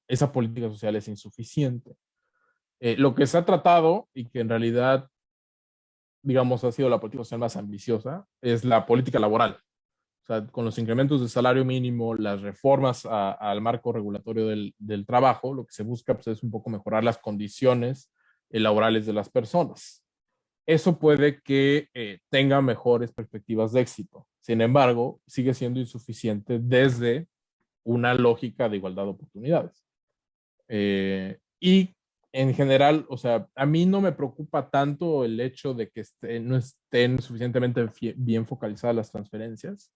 esa política social es insuficiente. Lo que se ha tratado y que en realidad, digamos, ha sido la política social más ambiciosa es la política laboral. O sea, con los incrementos de salario mínimo, las reformas al marco regulatorio del trabajo, lo que se busca pues, es un poco mejorar las condiciones laborales de las personas. Eso puede que tenga mejores perspectivas de éxito. Sin embargo, sigue siendo insuficiente desde una lógica de igualdad de oportunidades. Y en general, o sea, a mí no me preocupa tanto el hecho de que no estén suficientemente bien focalizadas las transferencias.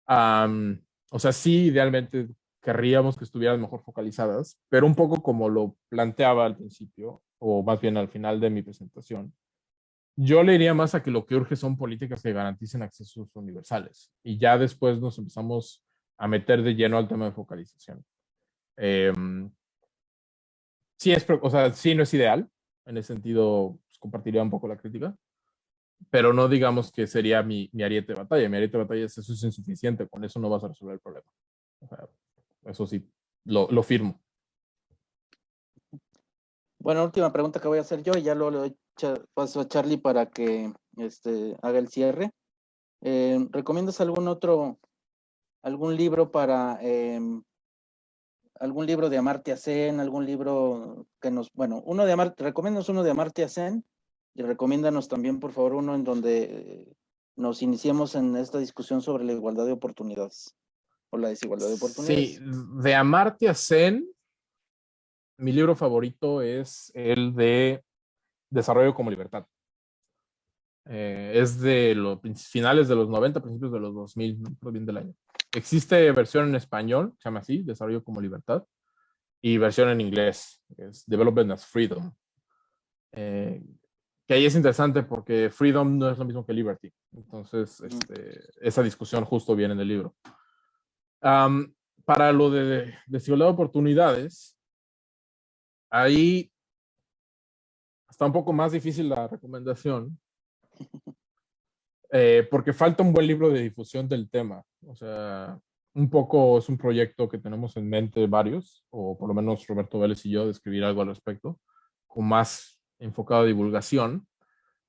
O sea, sí, idealmente querríamos que estuvieran mejor focalizadas, pero un poco como lo planteaba al principio, o más bien al final de mi presentación, yo le iría más a que lo que urge son políticas que garanticen accesos universales y ya después nos empezamos a meter de lleno al tema de focalización. Sí, o sea, sí no es ideal, en ese sentido pues, compartiría un poco la crítica, pero no digamos que sería mi ariete de batalla. Mi ariete de batalla es eso es insuficiente, con eso no vas a resolver el problema. O sea, eso sí, lo firmo. Bueno, última pregunta que voy a hacer yo y ya lo paso a Charlie para que haga el cierre. ¿Recomiendas algún libro algún libro de Amartya Sen, algún libro recomiéndanos uno de Amartya Sen y recomiéndanos también, por favor, uno en donde nos iniciemos en esta discusión sobre la igualdad de oportunidades o la desigualdad de oportunidades? Sí, de Amartya Sen, mi libro favorito es el de Desarrollo como Libertad. Es de los finales de los 90, principios de los 2000, no recuerdo bien del año. Existe versión en español, se llama así, Desarrollo como Libertad, y versión en inglés, es Development as Freedom. que ahí es interesante porque freedom no es lo mismo que liberty. Entonces, esa discusión justo viene en el libro. Para lo de desigualdad de oportunidades, ahí está un poco más difícil la recomendación, porque falta un buen libro de difusión del tema. O sea, un poco es un proyecto que tenemos en mente varios, o por lo menos Roberto Vélez y yo, de escribir algo al respecto, con más enfocado a divulgación.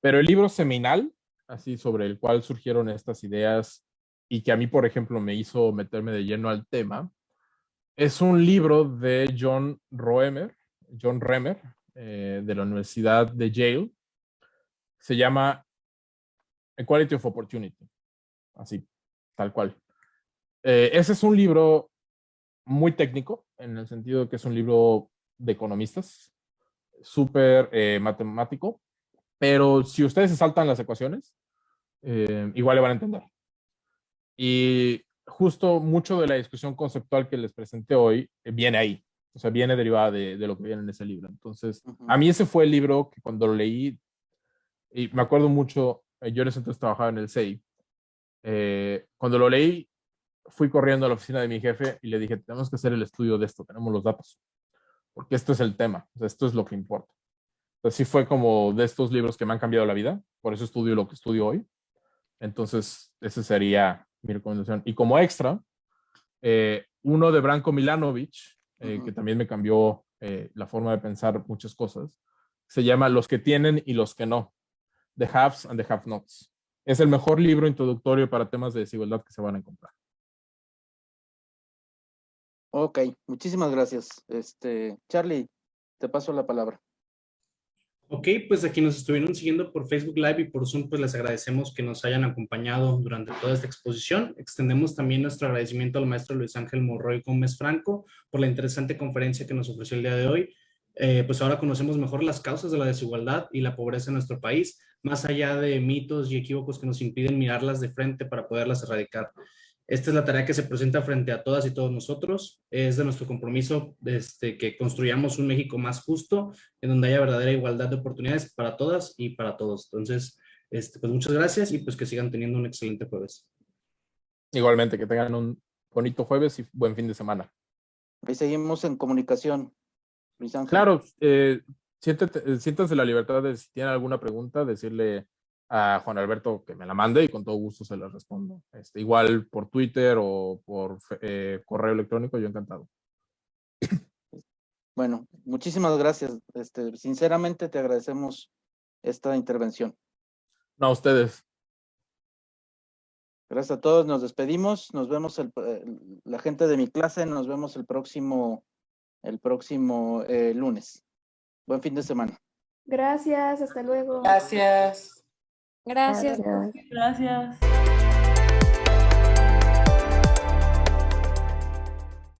Pero el libro seminal, así sobre el cual surgieron estas ideas y que a mí, por ejemplo, me hizo meterme de lleno al tema, es un libro de John Roemer, de la Universidad de Yale. Se llama Equality of Opportunity, así, tal cual. Ese es un libro muy técnico, en el sentido de que es un libro de economistas, súper matemático, pero si ustedes se saltan las ecuaciones, igual le van a entender. Y justo mucho de la discusión conceptual que les presenté hoy viene ahí, o sea, viene derivada de lo que viene en ese libro. Entonces, a mí ese fue el libro que cuando lo leí, y me acuerdo mucho, yo en ese entonces trabajaba en el CEI, cuando lo leí, fui corriendo a la oficina de mi jefe y le dije, tenemos que hacer el estudio de esto, tenemos los datos, porque esto es el tema, o sea, esto es lo que importa. Entonces, sí fue como de estos libros que me han cambiado la vida, por eso estudio lo que estudio hoy. Entonces, esa sería mi recomendación. Y como extra, uno de Branko Milanovic, que también me cambió la forma de pensar muchas cosas, se llama Los que tienen y los que no, The Haves and the Have-Nots. Es el mejor libro introductorio para temas de desigualdad que se van a encontrar. Ok, muchísimas gracias. Charlie, te paso la palabra. Ok, pues aquí nos estuvieron siguiendo por Facebook Live y por Zoom, pues les agradecemos que nos hayan acompañado durante toda esta exposición. Extendemos también nuestro agradecimiento al maestro Luis Ángel Monroy Gómez Franco por la interesante conferencia que nos ofreció el día de hoy. Pues ahora conocemos mejor las causas de la desigualdad y la pobreza en nuestro país, más allá de mitos y equívocos que nos impiden mirarlas de frente para poderlas erradicar. Esta es la tarea que se presenta frente a todas y todos nosotros. Es de nuestro compromiso que construyamos un México más justo, en donde haya verdadera igualdad de oportunidades para todas y para todos. Entonces, pues muchas gracias y pues que sigan teniendo un excelente jueves. Igualmente, que tengan un bonito jueves y buen fin de semana. Ahí seguimos en comunicación, Luis Ángel. Claro, siéntanse la libertad de, si tienen alguna pregunta, decirle a Juan Alberto que me la mande y con todo gusto se la respondo. Igual por Twitter o por correo electrónico, yo encantado. Bueno, muchísimas gracias. Sinceramente te agradecemos esta intervención. No, a ustedes. Gracias a todos, nos despedimos. Nos vemos la gente de mi clase, nos vemos el próximo lunes. Buen fin de semana. Gracias, hasta luego. Gracias. Gracias. Gracias. Gracias.